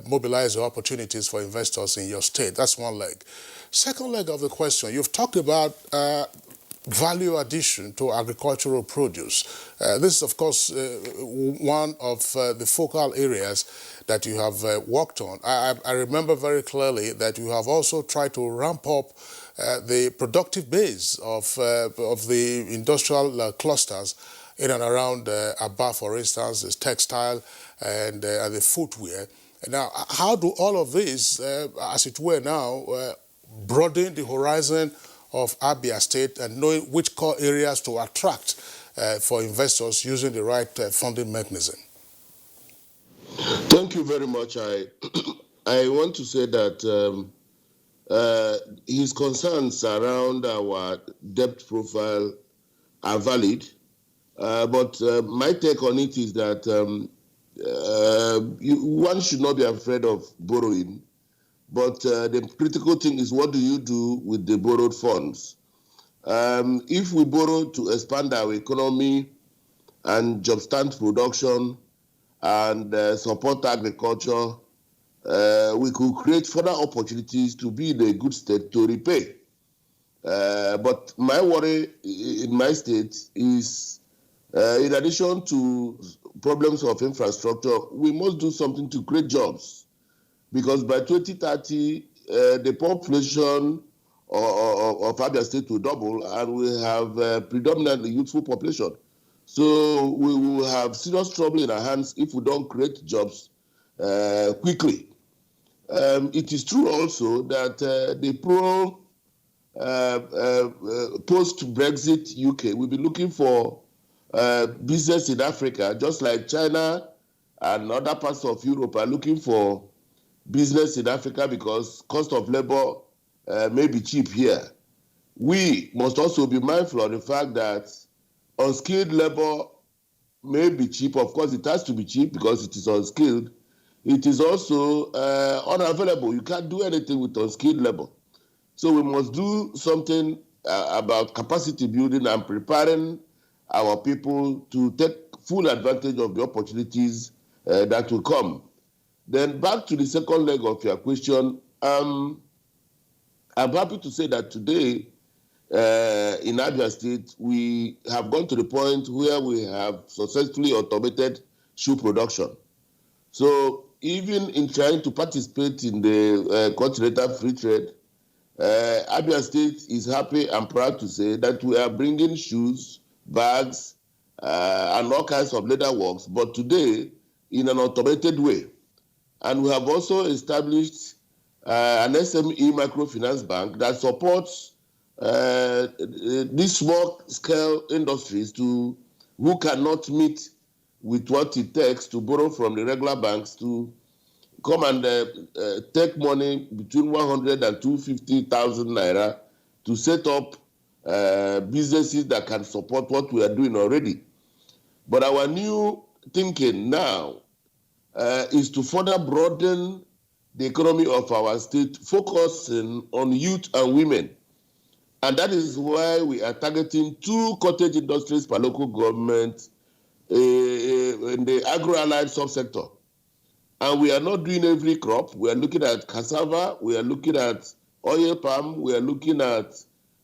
mobilize the opportunities for investors in your state? That's one leg. Second leg of the question, you've talked about value addition to agricultural produce. This is, of course, one of the focal areas that you have worked on. I remember very clearly that you have also tried to ramp up the productive base of the industrial clusters in and around Aba, for instance, the textile and the footwear. Now, how do all of this, as it were now, broaden the horizon of Abia State and knowing which core areas to attract for investors using the right funding mechanism? Thank you very much. I want to say that his concerns around our debt profile are valid, but my take on it is that one should not be afraid of borrowing, but the critical thing is what do you do with the borrowed funds? If we borrow to expand our economy and jumpstart production and support agriculture, we could create further opportunities to be in a good state to repay. But my worry in my state is, in addition to problems of infrastructure, we must do something to create jobs. Because by 2030, the population of Abia State will double, and we have a predominantly youthful population. So we will have serious trouble in our hands if we don't create jobs quickly. It is true also that the post-Brexit UK will be looking for business in Africa, just like China and other parts of Europe are looking for business in Africa because cost of labor may be cheap here. We must also be mindful of the fact that unskilled labor may be cheap. Of course, it has to be cheap because it is unskilled. It is also unavailable. You can't do anything with unskilled labor. So we must do something about capacity building and preparing our people to take full advantage of the opportunities that will come. Then back to the second leg of your question, I'm happy to say that today in Abia State, we have gone to the point where we have successfully automated shoe production. So even in trying to participate in the continental free trade, Abia State is happy and proud to say that we are bringing shoes, bags, and all kinds of leather works, but today in an automated way. And we have also established an SME microfinance bank that supports these small-scale industries who cannot meet with what it takes to borrow from the regular banks to come and take money between 100 and 250,000 naira to set up businesses that can support what we are doing already. But our new thinking now is to further broaden the economy of our state, focusing on youth and women. And that is why we are targeting 2 cottage industries per local government in the agro-allied subsector. And we are not doing every crop. We are looking at cassava, we are looking at oil palm, we are looking at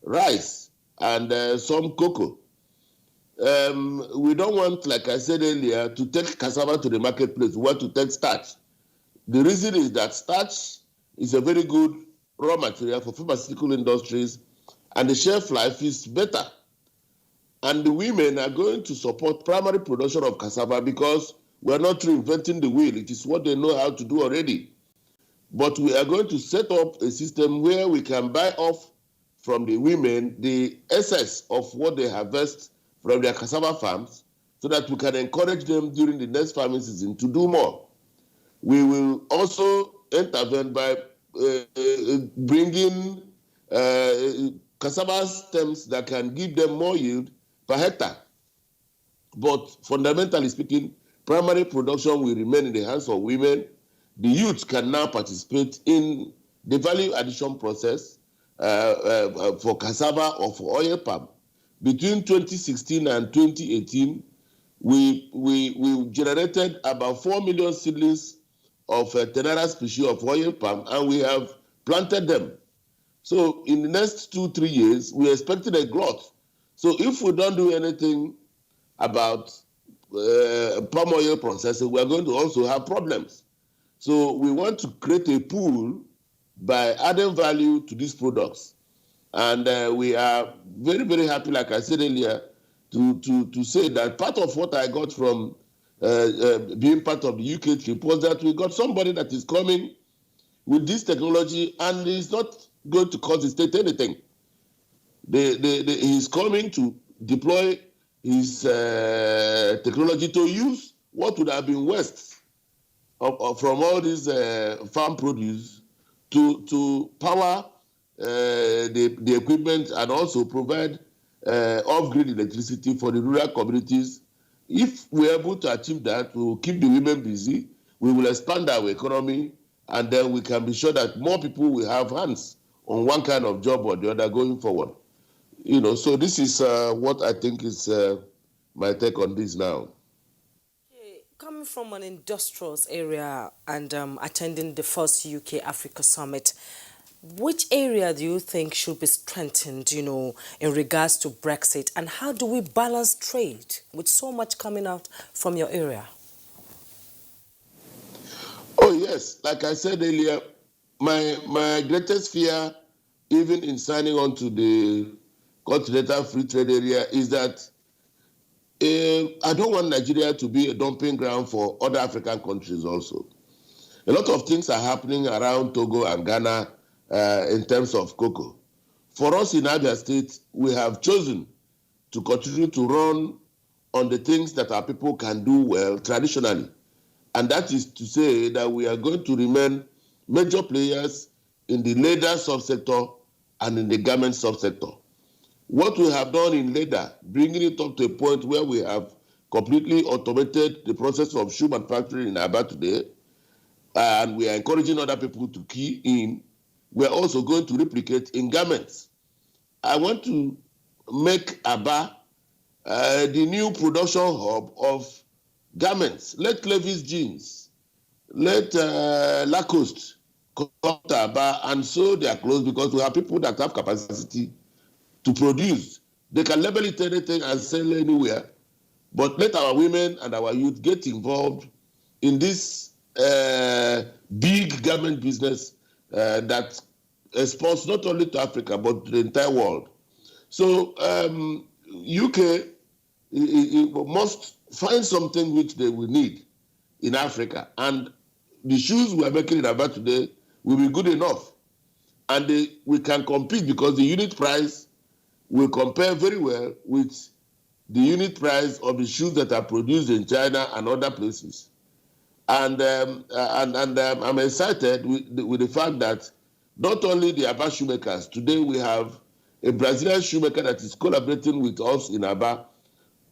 rice and some cocoa. We don't want, like I said earlier, to take cassava to the marketplace. We want to take starch. The reason is that starch is a very good raw material for pharmaceutical industries, and the shelf life is better. And the women are going to support primary production of cassava because we are not reinventing the wheel. It is what they know how to do already. But we are going to set up a system where we can buy off from the women the excess of what they harvest from their cassava farms so that we can encourage them during the next farming season to do more. We will also intervene by bringing cassava stems that can give them more yield per hectare. But fundamentally speaking, primary production will remain in the hands of women. The youth can now participate in the value addition process for cassava or for oil palm. Between 2016 and 2018, we generated about 4 million seedlings of Tenara species of oil palm, and we have planted them. So in the next 2-3 years, we're expecting a glut. So if we don't do anything about palm oil processing, we're going to also have problems. So we want to create a pool by adding value to these products. And we are very, very happy, like I said earlier, to say that part of what I got from being part of the UK trip was that we got somebody that is coming with this technology and is not going to cost the state anything. He's coming to deploy his technology to use what would have been waste from all these farm produce to power the equipment and also provide off-grid electricity for the rural communities. If we're able to achieve that, we will keep the women busy, we will expand our economy, and then we can be sure that more people will have hands on one kind of job or the other going forward. You know, so this is what I think is my take on this now. Coming from an industrials area and attending the first UK Africa Summit, which area do you think should be strengthened, you know, in regards to Brexit? And how do we balance trade with so much coming out from your area? Oh, yes. Like I said earlier, my greatest fear, even in signing on to the Continental Free Trade Area, is that I don't want Nigeria to be a dumping ground for other African countries also. A lot of things are happening around Togo and Ghana in terms of cocoa. For us in Abia State, we have chosen to continue to run on the things that our people can do well traditionally. And that is to say that we are going to remain major players in the leather subsector and in the garment subsector. What we have done in leather, bringing it up to a point where we have completely automated the process of shoe manufacturing in Aba today, and we are encouraging other people to key in, we are also going to replicate in garments. I want to make Aba the new production hub of garments. Let Levi's jeans, let Lacoste come to Aba and sew their clothes, because we have people that have capacity to produce. They can label it anything and sell anywhere, but let our women and our youth get involved in this big garment business that exports not only to Africa but to the entire world. So UK must find something which they will need in Africa, and the shoes we are making in Aba today will be good enough, and we can compete because the unit price will compare very well with the unit price of the shoes that are produced in China and other places. And I'm excited with the fact that not only the Aba shoemakers, today we have a Brazilian shoemaker that is collaborating with us in Aba.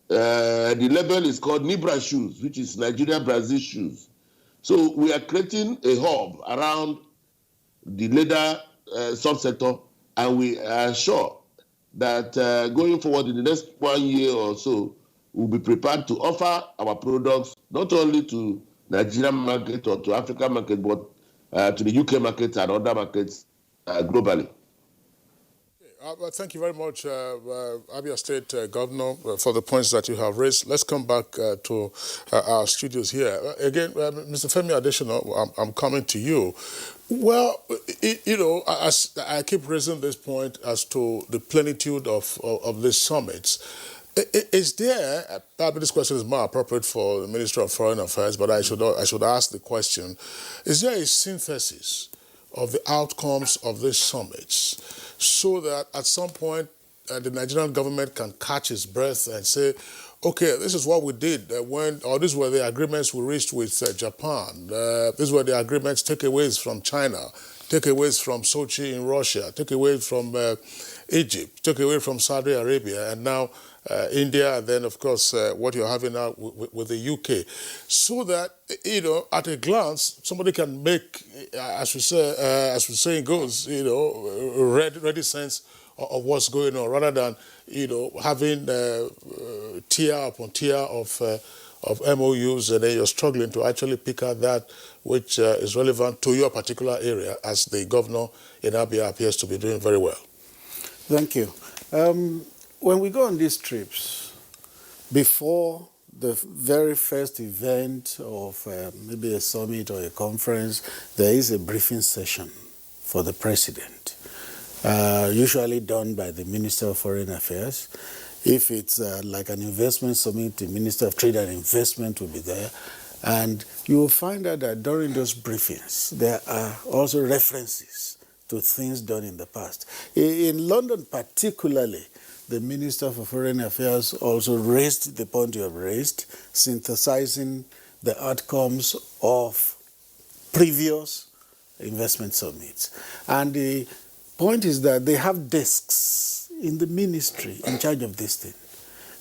The label is called Nibra Shoes, which is Nigeria Brazil shoes. So we are creating a hub around the leather subsector, and we are sure that going forward in the next 1 year or so, we'll be prepared to offer our products not only to Nigerian market or to African market, but to the UK market and other markets globally. Thank you very much, Abia State Governor, for the points that you have raised. Let's come back to our studios here. Again, Mr. Femi Adesina, I'm coming to you. Well, you know, as I keep raising this point as to the plenitude of these summits, is there, probably this question is more appropriate for the Minister of Foreign Affairs, but I should ask the question, is there a synthesis of the outcomes of these summits, so that at some point the Nigerian government can catch its breath and say, okay, this is what we did or these were the agreements we reached with Japan. These were the agreements, takeaways from China, takeaways from Sochi in Russia, takeaways from Egypt, takeaway from Saudi Arabia, and now India, and then, of course, what you're having now with the UK. So that, at a glance, somebody can make, as the saying goes, ready sense of what's going on, rather than, having tier upon tier of MOUs, and then you're struggling to actually pick out that which is relevant to your particular area, as the governor in Abia appears to be doing very well. Thank you. When we go on these trips, before the very first event of maybe a summit or a conference, there is a briefing session for the president, usually done by the Minister of Foreign Affairs. If it's like an investment summit, the Minister of Trade and Investment will be there. And you will find out that during those briefings, there are also references to things done in the past. In London particularly, the Minister for Foreign Affairs also raised the point you have raised, synthesizing the outcomes of previous investment summits. And the point is that they have desks in the ministry in charge of this thing.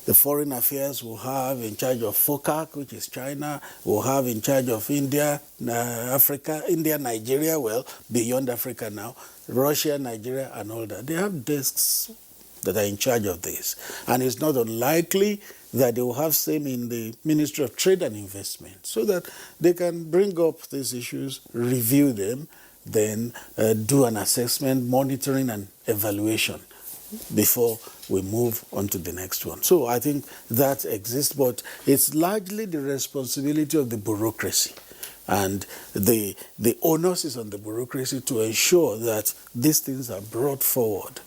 The Foreign Affairs will have in charge of FOCAC, which is China, will have in charge of India, Africa, India, Nigeria, well, beyond Africa now, Russia, Nigeria, and all that. They have desks that are in charge of this. And it's not unlikely that they will have same in the Ministry of Trade and Investment, so that they can bring up these issues, review them, then do an assessment, monitoring, and evaluation before we move on to the next one. So I think that exists, but it's largely the responsibility of the bureaucracy. And the onus is on the bureaucracy to ensure that these things are brought forward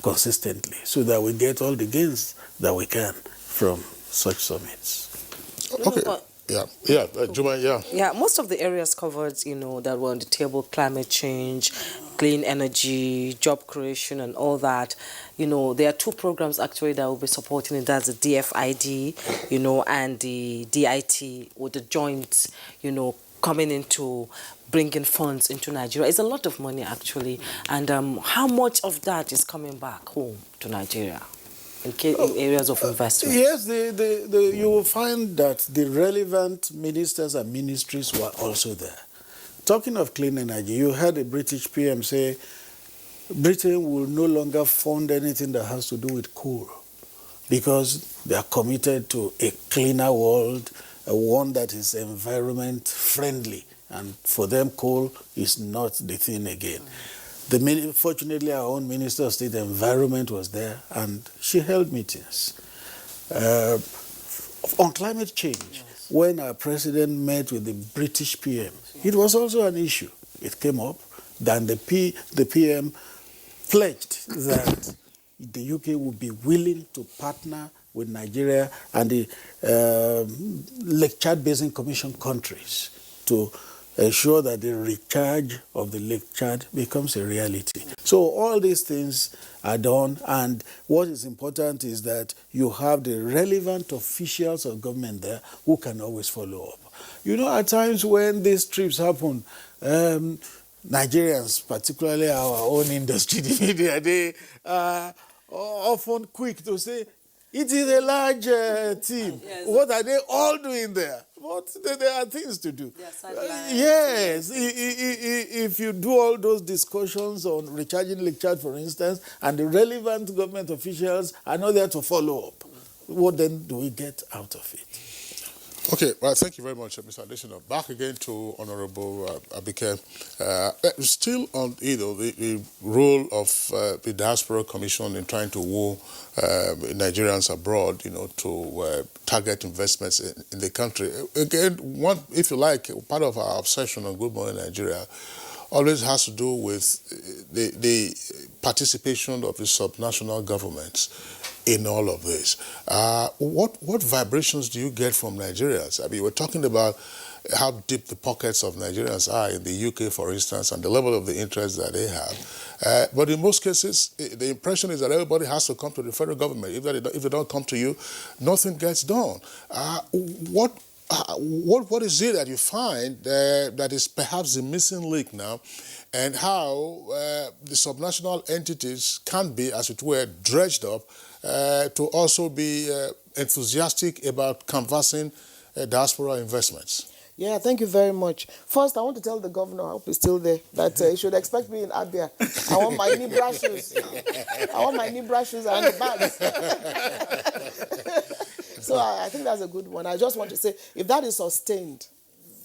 consistently, so that we get all the gains that we can from such summits. Okay. Juma, Yeah, most of the areas covered, that were on the table, climate change, clean energy, job creation, and all that. There are two programs actually that will be supporting it. That's the DFID, and the DIT, with the joint, coming into bringing funds into Nigeria. It's a lot of money, actually. And how much of that is coming back home to Nigeria in areas of investment? Yes, you will find that the relevant ministers and ministries were also there. Talking of clean energy, you heard the British PM say Britain will no longer fund anything that has to do with coal, because they are committed to a cleaner world, one that is environment friendly. And for them, coal is not the thing again. Fortunately, our own Minister of State Environment was there, and she held meetings. On climate change, when our president met with the British PM, it was also an issue. It came up. Then the PM pledged that the UK would be willing to partner with Nigeria and the Lake Chad Basin Commission countries to ensure that the recharge of the Lake Chad becomes a reality. So all these things are done, and what is important is that you have the relevant officials of government there who can always follow up. At times when these trips happen, Nigerians, particularly our own industry, the media, they are often quick to say, it is a large team. Yes. What are they all doing there? But there are things to do. Yes, if you do all those discussions on recharging Lake Chad, for instance, and the relevant government officials are not there to follow up, what then do we get out of it? Okay, well, thank you very much, Mr. Additional. Back again to Honorable Abike. Still on, the role of the Diaspora Commission in trying to woo Nigerians abroad, to target investments in the country. Again, if you like, part of our obsession on Good Morning Nigeria always has to do with the participation of the subnational governments in all of this. What vibrations do you get from Nigerians? I mean, we're talking about how deep the pockets of Nigerians are in the UK, for instance, and the level of the interest that they have. But in most cases, the impression is that everybody has to come to the federal government. If they don't come to you, nothing gets done. What is it that you find that is perhaps the missing link now, and how the subnational entities can be, as it were, dredged up to also be enthusiastic about canvassing diaspora investments? Yeah, thank you very much. First, I want to tell the governor, I hope he's still there, that he should expect me in Abia. I want my Nibra shoes. I want my Nibra shoes and bags. So I think that's a good one. I just want to say, if that is sustained,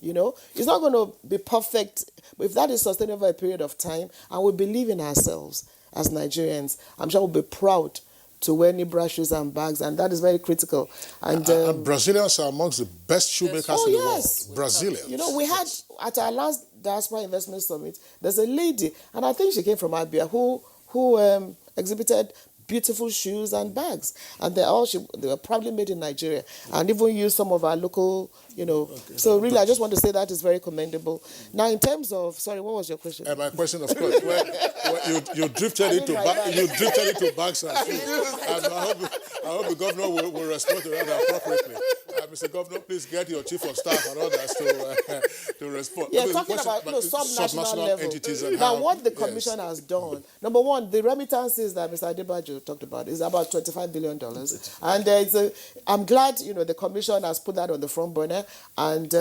it's not going to be perfect, but if that is sustained over a period of time, and we believe in ourselves as Nigerians, I'm sure we'll be proud to wear Nibra shoes and bags, and that is very critical. And Brazilians are amongst the best shoemakers in the world. Brazilians. We had, at our last Diaspora Investment Summit, there's a lady, and I think she came from Abia, who exhibited beautiful shoes and bags, and they were probably made in Nigeria, and even used some of our local, Okay. So really, I just want to say that is very commendable. Now, in terms of, sorry, what was your question? My question, of course, you drifted into bags and shoes, and I hope the governor will respond to that appropriately. Mr. Governor, please get your chief of staff and others to respond. Yeah, talking about subnational level. Entities. Now, what the commission has done, number one, the remittances that Mr. Adebayo talked about is about $25 billion. And I'm glad, the commission has put that on the front burner. And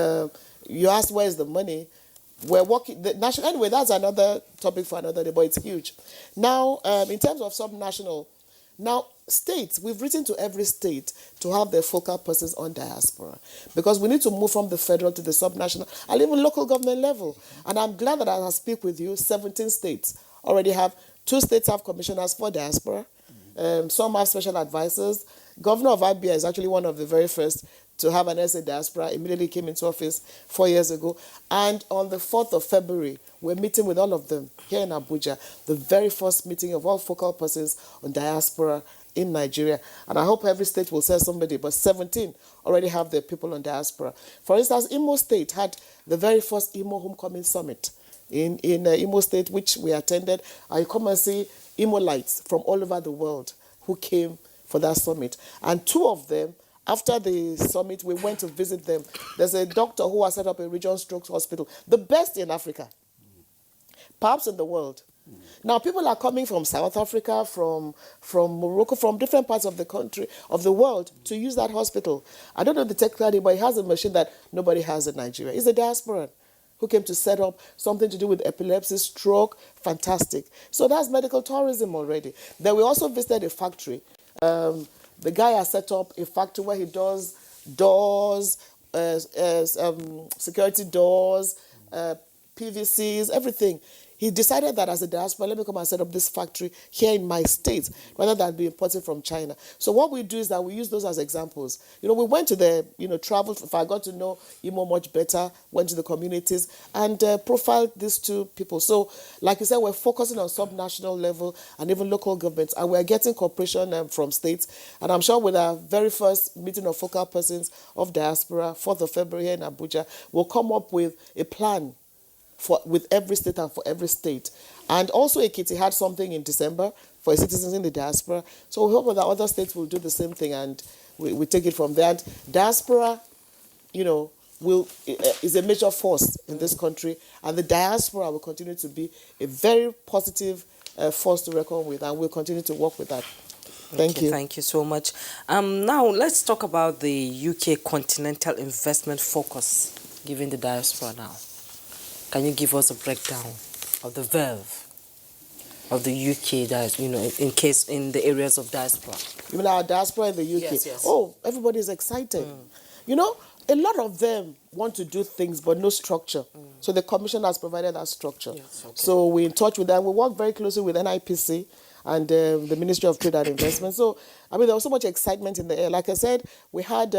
you asked, where's the money? We're working, anyway, that's another topic for another day, but it's huge. Now, in terms of subnational, now, states, we've written to every state to have their focal persons on diaspora, because we need to move from the federal to the subnational and even local government level. And I'm glad that as I speak with you, 17 states already have, 2 states have commissioners for diaspora, some have special advisors. Governor of Abia is actually one of the very first to have an SA diaspora, immediately came into office 4 years ago. And on the 4th of February, we're meeting with all of them here in Abuja, the very first meeting of all focal persons on diaspora in Nigeria. And I hope every state will send somebody, but 17 already have their people on diaspora. For instance, Imo State had the very first Imo Homecoming Summit in Imo State, which we attended. I come and see Imolites from all over the world who came for that summit. And 2 of them, after the summit, we went to visit them. There's a doctor who has set up a regional stroke hospital, the best in Africa, perhaps in the world. Now, people are coming from South Africa, from Morocco, from different parts of the country, of the world, to use that hospital. I don't know the technicality, but he has a machine that nobody has in Nigeria. He's a diasporan who came to set up something to do with epilepsy, stroke, fantastic. So that's medical tourism already. Then we also visited a factory. The guy has set up a factory where he does doors, security doors, PVCs, everything. He decided that as a diaspora, let me come and set up this factory here in my state, rather than be imported from China. So what we do is that we use those as examples. We went to the, traveled, if I got to know Imo much better, went to the communities and profiled these 2 people. So, like you said, we're focusing on subnational level and even local governments, and we're getting cooperation from states. And I'm sure with our very first meeting of focal persons of diaspora, 4th of February here in Abuja, we'll come up with a plan with every state and for every state. And also Ekiti had something in December for citizens in the diaspora. So we hope that other states will do the same thing, and we take it from there. Diaspora, is a major force in this country, and the diaspora will continue to be a very positive force to reckon with, and we'll continue to work with that. Thank you. Thank you so much. Now, let's talk about the UK continental investment focus, given the diaspora now. Can you give us a breakdown of the verve of the UK that, in the areas of diaspora? You mean our diaspora in the UK? Yes. Oh, everybody's excited. A lot of them want to do things, but no structure. So the commission has provided that structure. Yes, okay. So we're in touch with them. We work very closely with NIPC and the Ministry of Trade and Investment. So, there was so much excitement in the air. Like I said, we had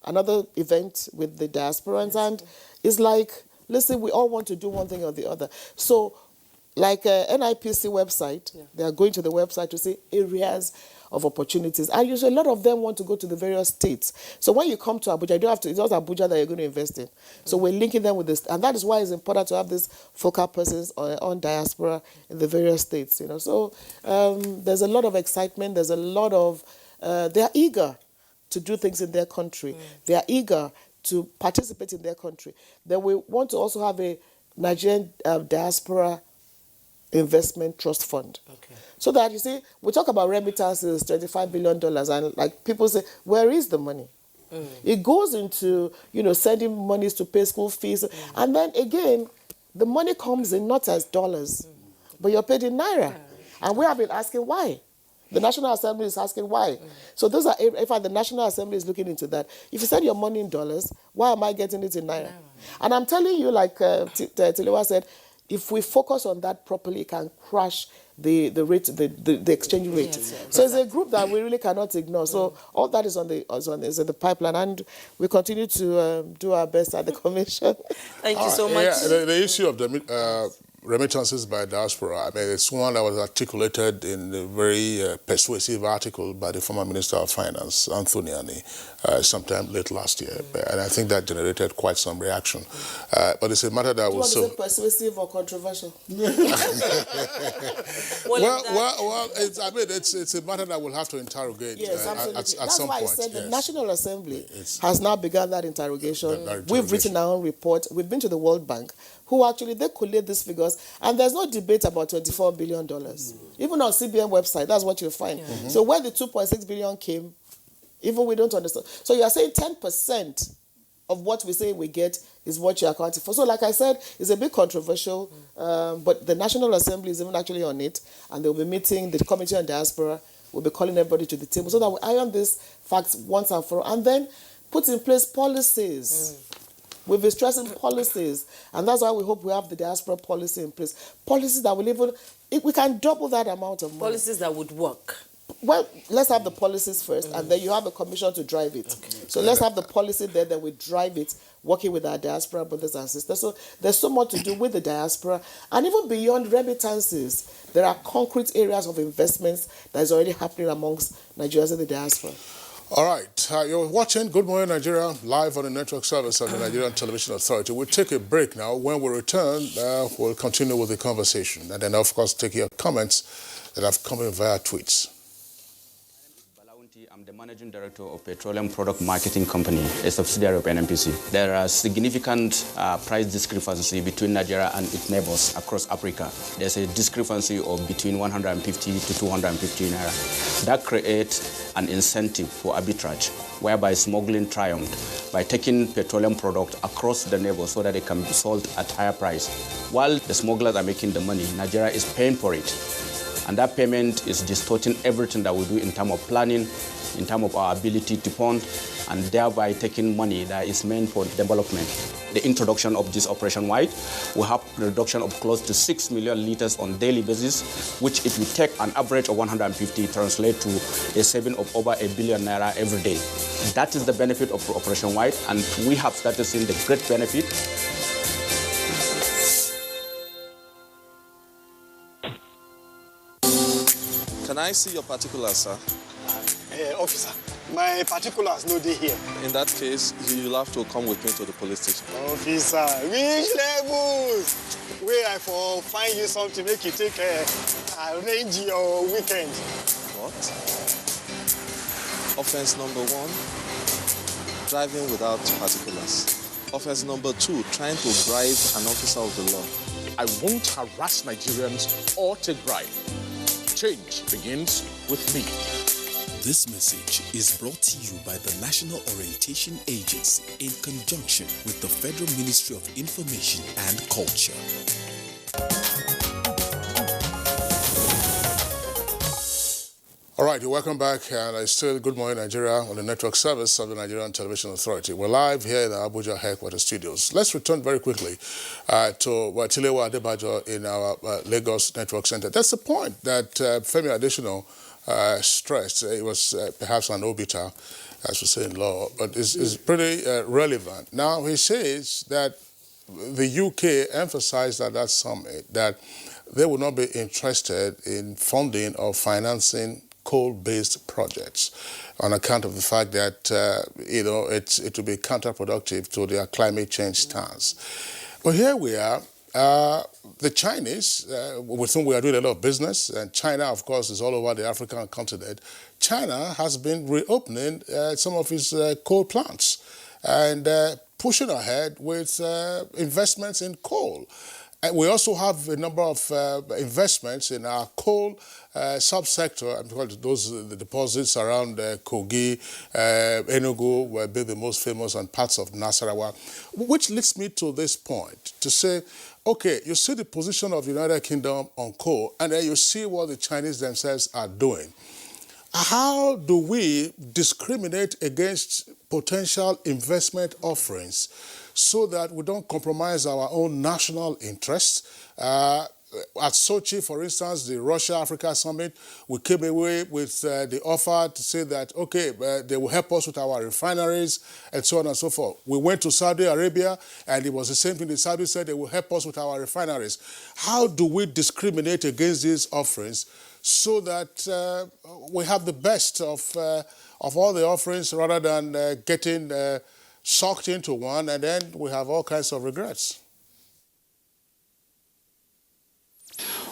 another event with the diasporans, and it's like, listen, we all want to do one thing or the other. So, like NIPC website, they are going to the website to see areas of opportunities. And usually a lot of them want to go to the various states. So when you come to Abuja, you don't have to, it's not Abuja that you're going to invest in. So we're linking them with this. And that is why it's important to have these focal persons on diaspora in the various states. So there's a lot of excitement. There's a lot of, they are eager to do things in their country. They are eager to participate in their country. Then we want to also have a Nigerian diaspora investment trust fund. Okay. So that, you see, we talk about remittances, $25 billion, and like people say, where is the money? It goes into, sending monies to pay school fees. And then again, the money comes in not as dollars, but you're paid in naira. And we have been asking why. The National Assembly is asking why. So those are, in fact, the National Assembly is looking into that. If you send your money in dollars, why am I getting it in naira? And I'm telling you, like Tilewa said, if we focus on that properly, it can crash the rate, the exchange rate. Yes, so it's a group that we really cannot ignore. So all that is is in the pipeline, and we continue to do our best at the Commission. Thank you so much. Yeah, the issue of the remittances by diaspora, I mean, it's one that was articulated in a very persuasive article by the former Minister of Finance, Anthony Ani, sometime late last year. And I think that generated quite some reaction. But it's a matter that will... Is it persuasive or controversial? It's a matter that we'll have to interrogate at some point. That's why I said the National Assembly has now begun that interrogation. We've written our own report. We've been to the World Bank, who actually, they collate these figures, and there's no debate about $24 billion. Even on CBN website, that's what you'll find. So where the 2.6 billion came, even we don't understand. So you're saying 10% of what we say we get is what you're accounting for. So like I said, it's a bit controversial, but the National Assembly is even actually on it, and they'll be meeting, the Committee on Diaspora will be calling everybody to the table so that we iron these facts once and for all, and then put in place policies. We've been stressing policies, and that's why we hope we have the diaspora policy in place. Policies that will even, if we can double that amount of money. Policies that would work. Well, let's have the policies first, and then you have a commission to drive it. Okay. So let's have the policy there, then we drive it, working with our diaspora brothers and sisters. So there's so much to do with the diaspora, and even beyond remittances, there are concrete areas of investments that is already happening amongst Nigerians in the diaspora. All right, you're watching Good Morning Nigeria live on the network service of the Nigerian Television Authority. We'll take a break now. When we return, we'll continue with the conversation, and then, of course, take your comments that have come in via tweets. I'm the Managing Director of Petroleum Product Marketing Company, a subsidiary of NNPC. There are significant price discrepancy between Nigeria and its neighbors across Africa. There's a discrepancy of between 150 to 250 naira. That creates an incentive for arbitrage, whereby smuggling triumphed by taking petroleum product across the neighbors so that they can be sold at higher price. While the smugglers are making the money, Nigeria is paying for it. And that payment is distorting everything that we do in terms of planning, in terms of our ability to fund, and thereby taking money that is meant for development. The introduction of this Operation White will have a reduction of close to 6 million liters on a daily basis, which if you take an average of 150, translate to a saving of over $1 billion naira every day. That is the benefit of Operation White, and we have started seeing the great benefit. Can I see your particulars, sir? Officer, my particulars no dey here. In that case, you'll have to come with me to the police station. Officer, which levels? Where I for find you something make you take arrange your weekend. What? Offense number 1, driving without particulars. Offense number 2, trying to bribe an officer of the law. I won't harass Nigerians or take bribe. Change begins with me. This message is brought to you by the National Orientation Agency in conjunction with the Federal Ministry of Information and Culture. All right, you're welcome back, and it's still Good Morning Nigeria on the network service of the Nigerian Television Authority. We're live here in the Abuja headquarters studios. Let's return very quickly to Tilewa Adebajo in our Lagos Network Center. That's the point that Femi Adesina stressed. It was perhaps an obiter, as we say in law, but it's pretty relevant. Now, he says that the UK emphasized at that summit that they would not be interested in funding or financing coal-based projects on account of the fact that, it will be counterproductive to their climate change stance. But here we are. The Chinese, with whom we are doing a lot of business, and China, of course, is all over the African continent. China has been reopening some of its coal plants and pushing ahead with investments in coal. And we also have a number of investments in our coal subsector, because the deposits around Kogi, Enugu were being the most famous, and parts of Nasarawa, which leads me to this point to say, okay, you see the position of the United Kingdom on coal, and then you see what the Chinese themselves are doing. How do we discriminate against potential investment offerings so that we don't compromise our own national interests? At Sochi, for instance, the Russia-Africa Summit, we came away with the offer to say that, okay, they will help us with our refineries and so on and so forth. We went to Saudi Arabia, and it was the same thing. The Saudis said they will help us with our refineries. How do we discriminate against these offerings so that we have the best of all the offerings, rather than getting sucked into one, and then we have all kinds of regrets?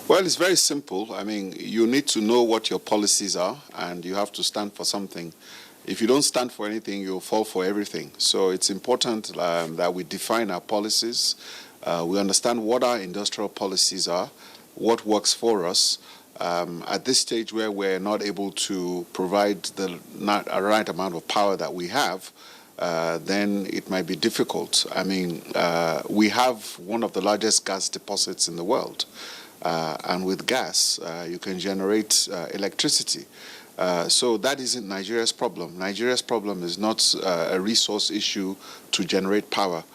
Well, it's very simple. I mean, you need to know what your policies are, and you have to stand for something. If you don't stand for anything, you'll fall for everything. So it's important that we define our policies. We understand what our industrial policies are, what works for us. At this stage where we're not able to provide the right amount of power that we have, then it might be difficult. I mean, we have one of the largest gas deposits in the world. And with gas, you can generate electricity. So that isn't Nigeria's problem. Nigeria's problem is not a resource issue to generate power.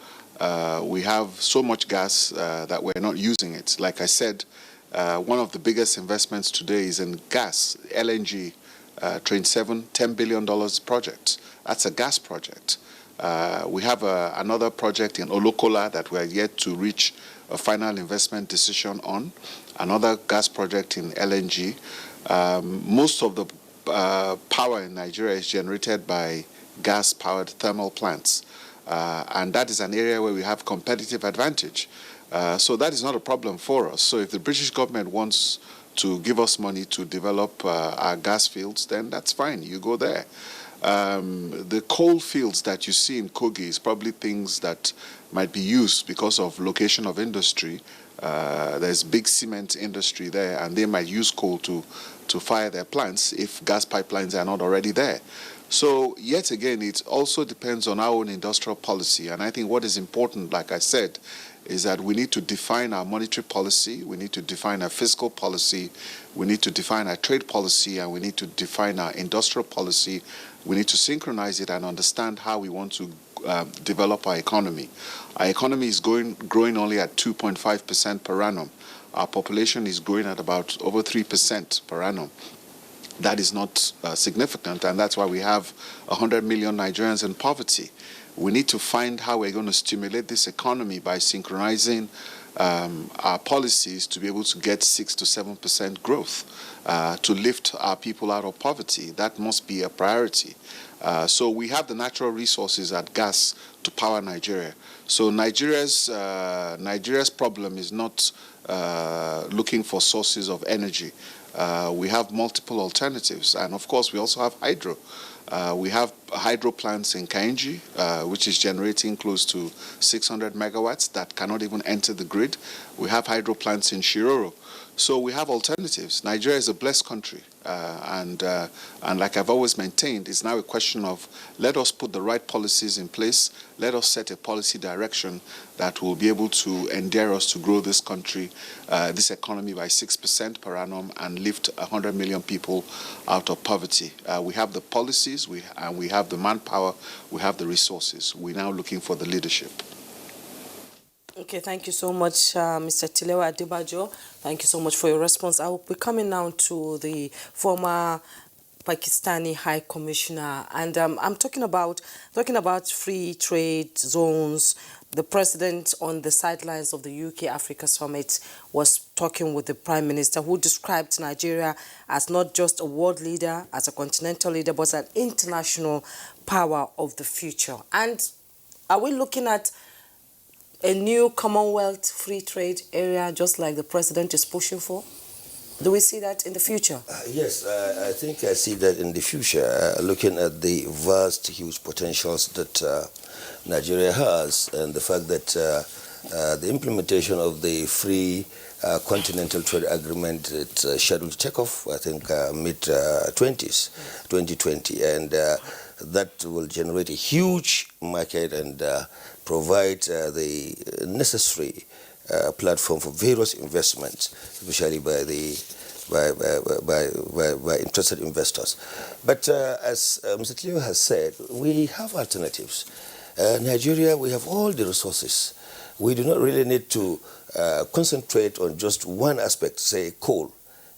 We have so much gas that we're not using it. Like I said, one of the biggest investments today is in gas, LNG, Train 7, $10 billion project. That's a gas project. We have another project in Olokola that we're yet to reach a final investment decision on, another gas project in LNG. Most of the power in Nigeria is generated by gas-powered thermal plants, and that is an area where we have competitive advantage. So that is not a problem for us. So if the British government wants to give us money to develop our gas fields, then that's fine, you go there. The coal fields that you see in Kogi is probably things that might be used because of location of industry. There's big cement industry there, and they might use coal to fire their plants if gas pipelines are not already there. So yet again, it also depends on our own industrial policy. And I think what is important, like I said, is that we need to define our monetary policy, we need to define our fiscal policy, we need to define our trade policy, and we need to define our industrial policy. We need to synchronize it and understand how we want to develop our economy. Our economy is growing only at 2.5% per annum. Our population is growing at about over 3% per annum. That is not significant, and that's why we have 100 million Nigerians in poverty. We need to find how we're going to stimulate this economy by synchronizing our policies to be able to get 6 to 7% growth, to lift our people out of poverty. That must be a priority. So we have the natural resources at gas to power Nigeria. So Nigeria's problem is not looking for sources of energy. We have multiple alternatives, and of course we also have hydro. We have hydro plants in Kainji, which is generating close to 600 megawatts that cannot even enter the grid. We have hydro plants in Shiroro. So we have alternatives. Nigeria is a blessed country, and like I've always maintained, it's now a question of let us put the right policies in place, let us set a policy direction that will be able to endear us to grow this country, this economy by 6% per annum and lift 100 million people out of poverty. We have the policies, we have the manpower, we have the resources. We're now looking for the leadership. Okay, thank you so much, Mr. Tilewa Adebajo. Thank you so much for your response. I will be coming now to the former Pakistani High Commissioner, and I'm talking about free trade zones. The president on the sidelines of the UK Africa Summit was talking with the Prime Minister, who described Nigeria as not just a world leader, as a continental leader, but an international power of the future. And are we looking at a new Commonwealth free trade area, just like the president is pushing for? Do we see that in the future? Yes, I think I see that in the future, looking at the vast, huge potentials that Nigeria has, and the fact that the implementation of the free continental trade agreement, it's scheduled to take off, I think, mid-20s, 2020, and that will generate a huge market and provide the necessary platform for various investments, especially by interested investors. But as Mr. Cleo has said, we have alternatives. Nigeria, we have all the resources. We do not really need to concentrate on just one aspect, say coal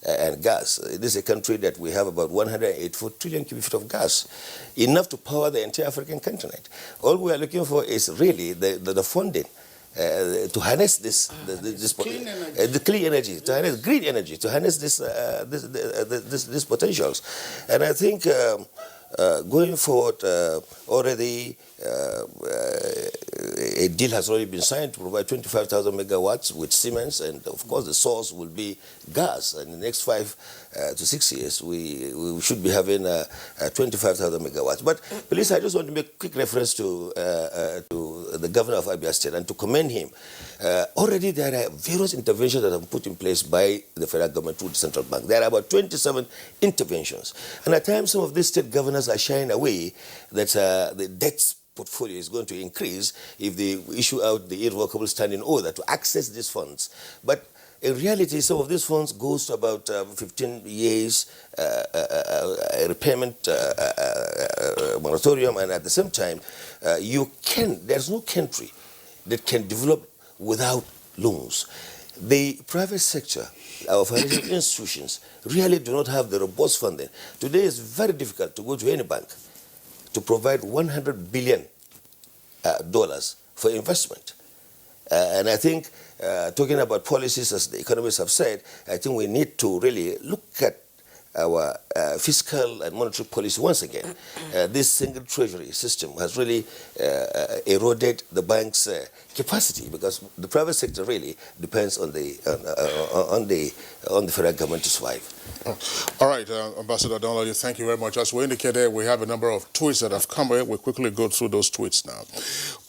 and gas. It is a country that we have about 184 trillion cubic feet of gas, enough to power the entire African continent. All we are looking for is really the funding to harness this clean energy, to harness green energy, to harness these potentials. And I think going forward, already a deal has already been signed to provide 25,000 megawatts with Siemens, and of course the source will be gas. And in the next 5 to 6 years, we should be having 25,000 megawatts. But please, I just want to make a quick reference to the governor of Abuja State and to commend him. Already there are various interventions that have been put in place by the federal government through the central bank. There are about 27 interventions. And at times some of these state governors are shying away that the debts portfolio is going to increase if they issue out the irrevocable standing order to access these funds. But in reality, some of these funds goes to about 15 years repayment moratorium, and at the same time, there's no country that can develop without loans. The private sector, our financial institutions, really do not have the robust funding. Today it's very difficult to go to any bank to provide $100 billion for investment. And I think, talking about policies, as the economists have said, I think we need to really look at our fiscal and monetary policy once again. This single treasury system has really eroded the bank's capacity, because the private sector really depends on the federal government to survive. All right, Ambassador Donald, thank you very much. As we indicated, we have a number of tweets that have come in. We'll quickly go through those tweets now.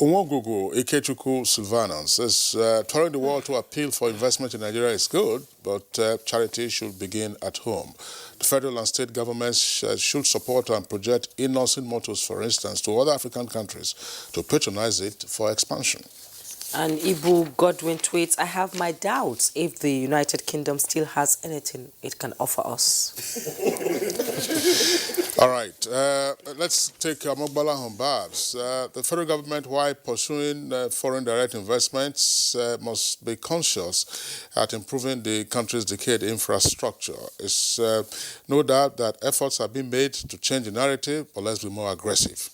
Umwogugu Ikechukwu Silvana says, touring the world to appeal for investment in Nigeria is good, but charity should begin at home. The federal and state governments should support and project in-nursing motors, for instance, to other African countries to patronize it for expansion. And Ibu Godwin tweets, I have my doubts if the United Kingdom still has anything it can offer us. All right, let's take Mokbala Humbabs. The federal government, while pursuing foreign direct investments, must be conscious at improving the country's decayed infrastructure. It's no doubt that efforts are being made to change the narrative, but let's be more aggressive.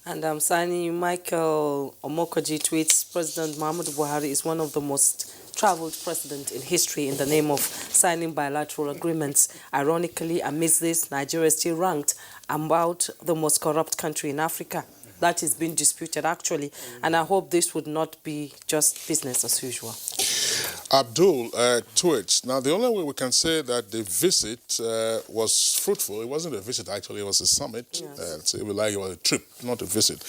And Sani Michael Omokoji tweets, President Muhammadu Buhari is one of the most traveled presidents in history in the name of signing bilateral agreements. Ironically, amidst this, Nigeria is still ranked about the most corrupt country in Africa. That is being disputed, actually, and I hope this would not be just business as usual. Abdul tweets, now the only way we can say that the visit was fruitful, it wasn't a visit actually, it was a summit, yes. So it was like it was a trip, not a visit,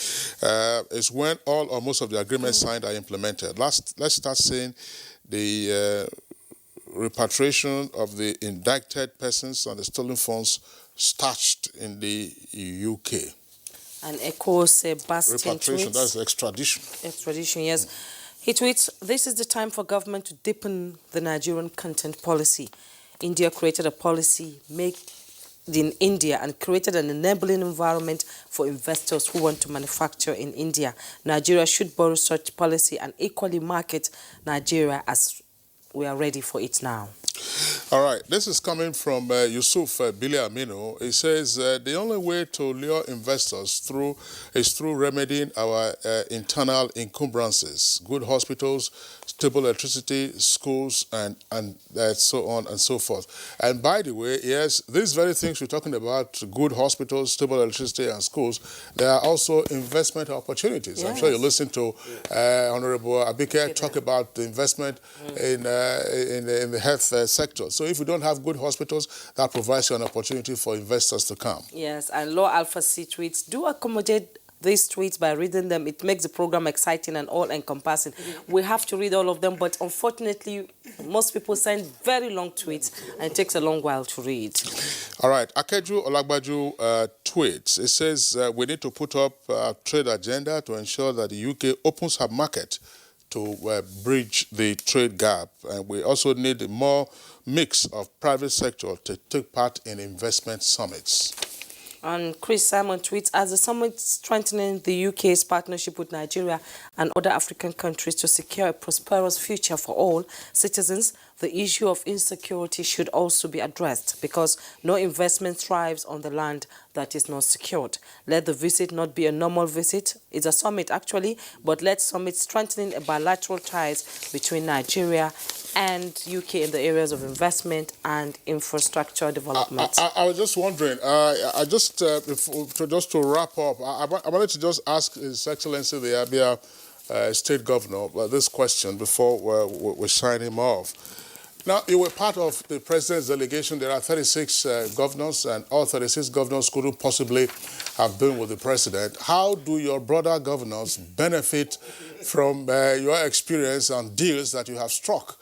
is when all or most of the agreements signed are implemented. Let's start seeing the repatriation of the indicted persons and the stolen funds starched in the UK. And Echo Sebastian repatriation, tweets, that's extradition. Extradition, yes. He tweets, this is the time for government to deepen the Nigerian content policy. India created a policy made in India and created an enabling environment for investors who want to manufacture in India. Nigeria should borrow such policy and equally market Nigeria as we are ready for it now. All right, this is coming from Yusuf Bili Aminu. He says the only way to lure investors is through remedying our internal encumbrances, good hospitals, stable electricity, schools, and so on and so forth. And by the way, yes, these very things we're talking about, good hospitals, stable electricity, and schools, there are also investment opportunities. Yes. I'm sure you listened to Honorable Abike talk about the investment in the health sector. So if we don't have good hospitals, that provides you an opportunity for investors to come. Yes, and Law Alpha C tweets, do accommodate these tweets by reading them. It makes the program exciting and all-encompassing. We have to read all of them, but unfortunately, most people send very long tweets, and it takes a long while to read. All right, Akeju Olagbaju tweets. It says we need to put up a trade agenda to ensure that the UK opens her market to bridge the trade gap. And we also need more mix of private sector to take part in investment summits. And Chris Simon tweets, as the summit strengthening the UK's partnership with Nigeria and other African countries to secure a prosperous future for all citizens, the issue of insecurity should also be addressed because no investment thrives on the land that is not secured. Let the visit not be a normal visit. It's a summit, actually, but let summit strengthening a bilateral ties between Nigeria and UK in the areas of investment and infrastructure development. I was just wondering, just to wrap up, I wanted to just ask His Excellency the Abia State Governor this question before we sign him off. Now, you were part of the President's delegation. There are 36 governors, and all 36 governors couldn't possibly have been with the President. How do your brother governors benefit from your experience and deals that you have struck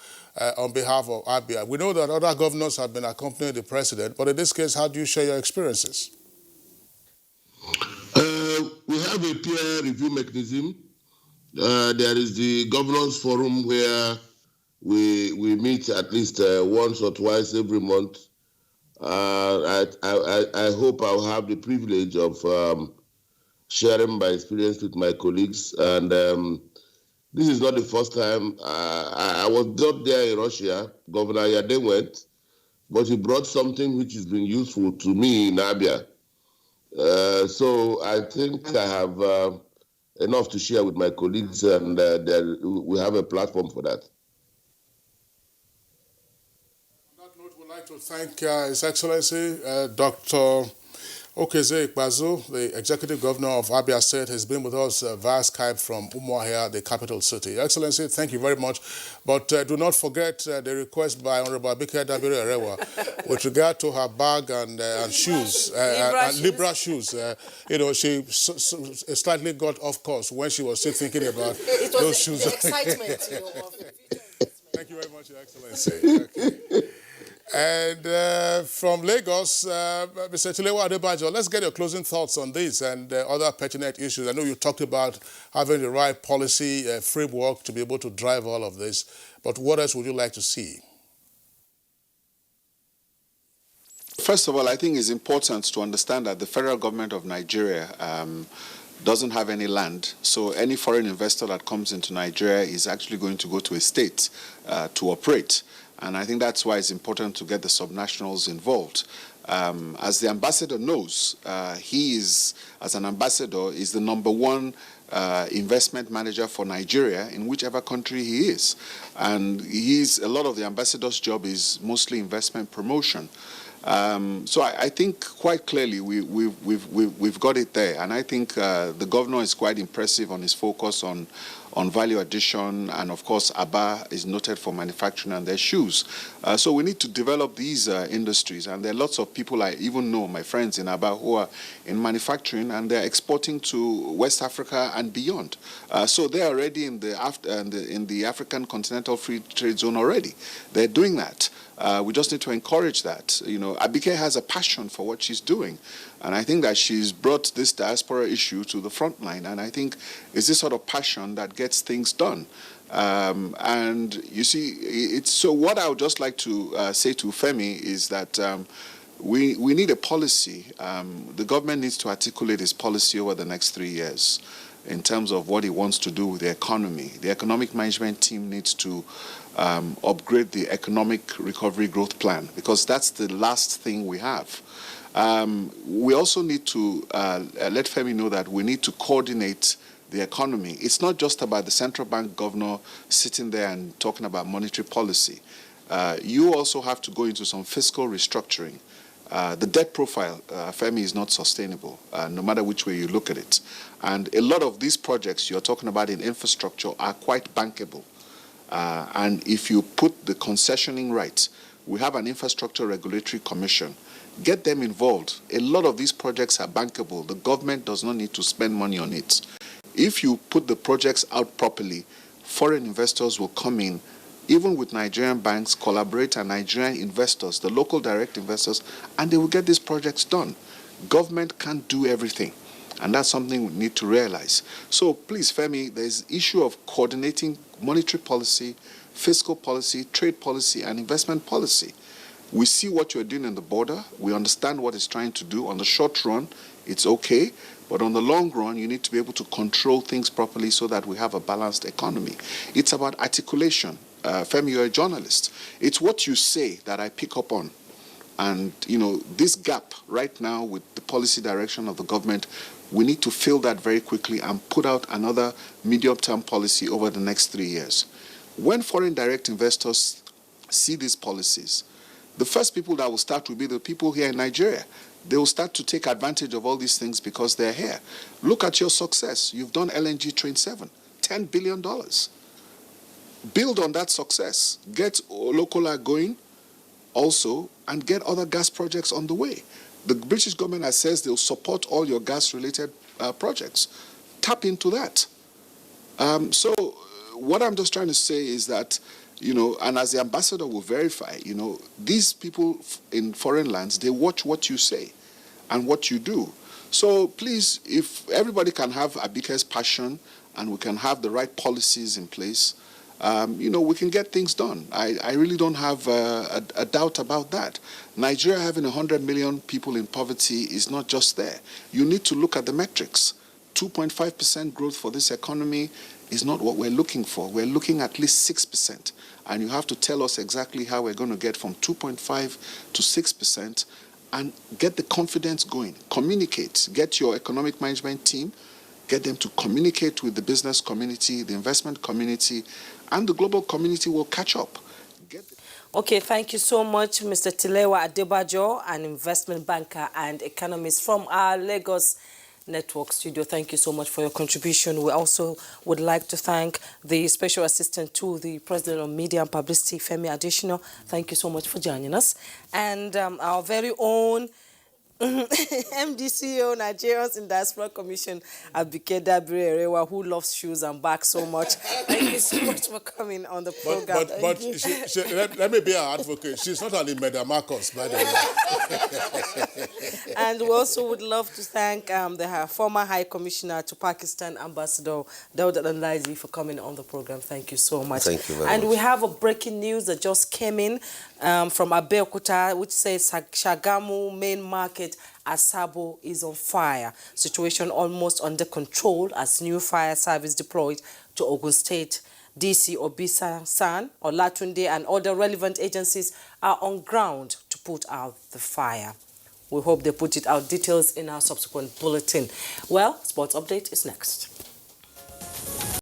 on behalf of Abia? We know that other governors have been accompanying the President, but in this case, how do you share your experiences? We have a peer review mechanism. There is the Governors Forum where we meet at least once or twice every month. I hope I'll have the privilege of sharing my experience with my colleagues. And this is not the first time. I was not there in Russia. Governor Yade went, but he brought something which has been useful to me in Abia. So I think I have enough to share with my colleagues, and we have a platform for that. On that note, we'd like to thank His Excellency Dr. Okezie Ikpeazu, the Executive Governor of Abia State, has been with us via Skype from Umuahia, the capital city. Excellency, thank you very much. But do not forget the request by Honorable Abike Dabiri Erewa with regard to her bag and shoes, Libra shoes. You know, she slightly got off course when she was still thinking about those shoes. The excitement, Thank you very much, Your Excellency. Okay. And from Lagos, Mr. Tilewa Adebajo, let's get your closing thoughts on this and other pertinent issues. I know you talked about having the right policy framework to be able to drive all of this, but what else would you like to see? First of all, I think it's important to understand that the federal government of Nigeria doesn't have any land, so any foreign investor that comes into Nigeria is actually going to go to a state to operate. And I think that's why it's important to get the subnationals involved. As the ambassador knows, he is, as an ambassador, is the #1 investment manager for Nigeria in whichever country he is. And a lot of the ambassador's job is mostly investment promotion. So I think quite clearly we've got it there. And I think the governor is quite impressive on his focus on value addition, and of course Aba is noted for manufacturing and their shoes. So we need to develop these industries, and there are lots of people I even know, my friends in Aba, who are in manufacturing, and they're exporting to West Africa and beyond. So they're already in the African Continental Free Trade Zone already. They're doing that. We just need to encourage that. You know, Abike has a passion for what she's doing. And I think that she's brought this diaspora issue to the front line. And I think it's this sort of passion that gets things done. And you see, so what I would just like to say to Femi is that we need a policy. The government needs to articulate its policy over the next 3 years. in terms of what he wants to do with the economy. The economic management team needs to upgrade the economic recovery growth plan, because that's the last thing we have. We also need to let Femi know that we need to coordinate the economy. It's not just about the central bank governor sitting there and talking about monetary policy. You also have to go into some fiscal restructuring. The debt profile, Femi, is not sustainable, no matter which way you look at it. And a lot of these projects you're talking about in infrastructure are quite bankable. And if you put the concessioning rights, we have an infrastructure regulatory commission. Get them involved. A lot of these projects are bankable. The government does not need to spend money on it. If you put the projects out properly, foreign investors will come in, even with Nigerian banks, collaborate, and Nigerian investors, the local direct investors, and they will get these projects done. Government can't do everything, and that's something we need to realize. So please, Femi, there's issue of coordinating monetary policy, fiscal policy, trade policy, and investment policy. We see what you're doing in the border. We understand what it's trying to do. On the short run, it's okay. But on the long run, you need to be able to control things properly so that we have a balanced economy. It's about articulation. Femi, you're a journalist. It's what you say that I pick up on. And, you know, this gap right now with the policy direction of the government, we need to fill that very quickly and put out another medium-term policy over the next 3 years. When foreign direct investors see these policies, the first people that will start will be the people here in Nigeria. They will start to take advantage of all these things because they're here. Look at your success. You've done LNG Train 7, $10 billion. Build on that success. Get Lokola going also and get other gas projects on the way. The British government has said they'll support all your gas-related projects. Tap into that. So what I'm just trying to say is that, you know, and as the ambassador will verify, you know, these people in foreign lands, they watch what you say and what you do. So please, if everybody can have Abike's passion and we can have the right policies in place, you know, we can get things done. I really don't have a doubt about that. Nigeria having 100 million people in poverty is not just there. You need to look at the metrics. 2.5% growth for this economy is not what we're looking for. We're looking at least 6%. And you have to tell us exactly how we're going to get from 2.5 to 6% and get the confidence going. Communicate. Get your economic management team, get them to communicate with the business community, the investment community, and the global community will catch up. Okay, thank you so much, Mr. Tilewa Adebajo, an investment banker and economist from our Lagos Network studio. Thank you so much for your contribution. We also would like to thank the Special Assistant to the President of Media and Publicity, Femi Adesina. Thank you so much for joining us. And our very own MDCO, Nigerians in Diaspora Commission, Abike Dabire-Erewa, who loves shoes and bags so much. Thank you so much for coming on the program. But let me be her advocate. She's not only Madam Marcos, by the way. And we also would love to thank the former High Commissioner to Pakistan, Ambassador Dawud Al-Naizi, for coming on the program. Thank you so much. Thank you very much. And we have a breaking news that just came in from Abeokuta, which says Shagamu main market Asabo is on fire. Situation almost under control as new fire service deployed to Ogun State. DC Obisa San, Olatunde, and other relevant agencies are on ground to put out the fire. We hope they put it out. Details in our subsequent bulletin. Well, Sports Update is next.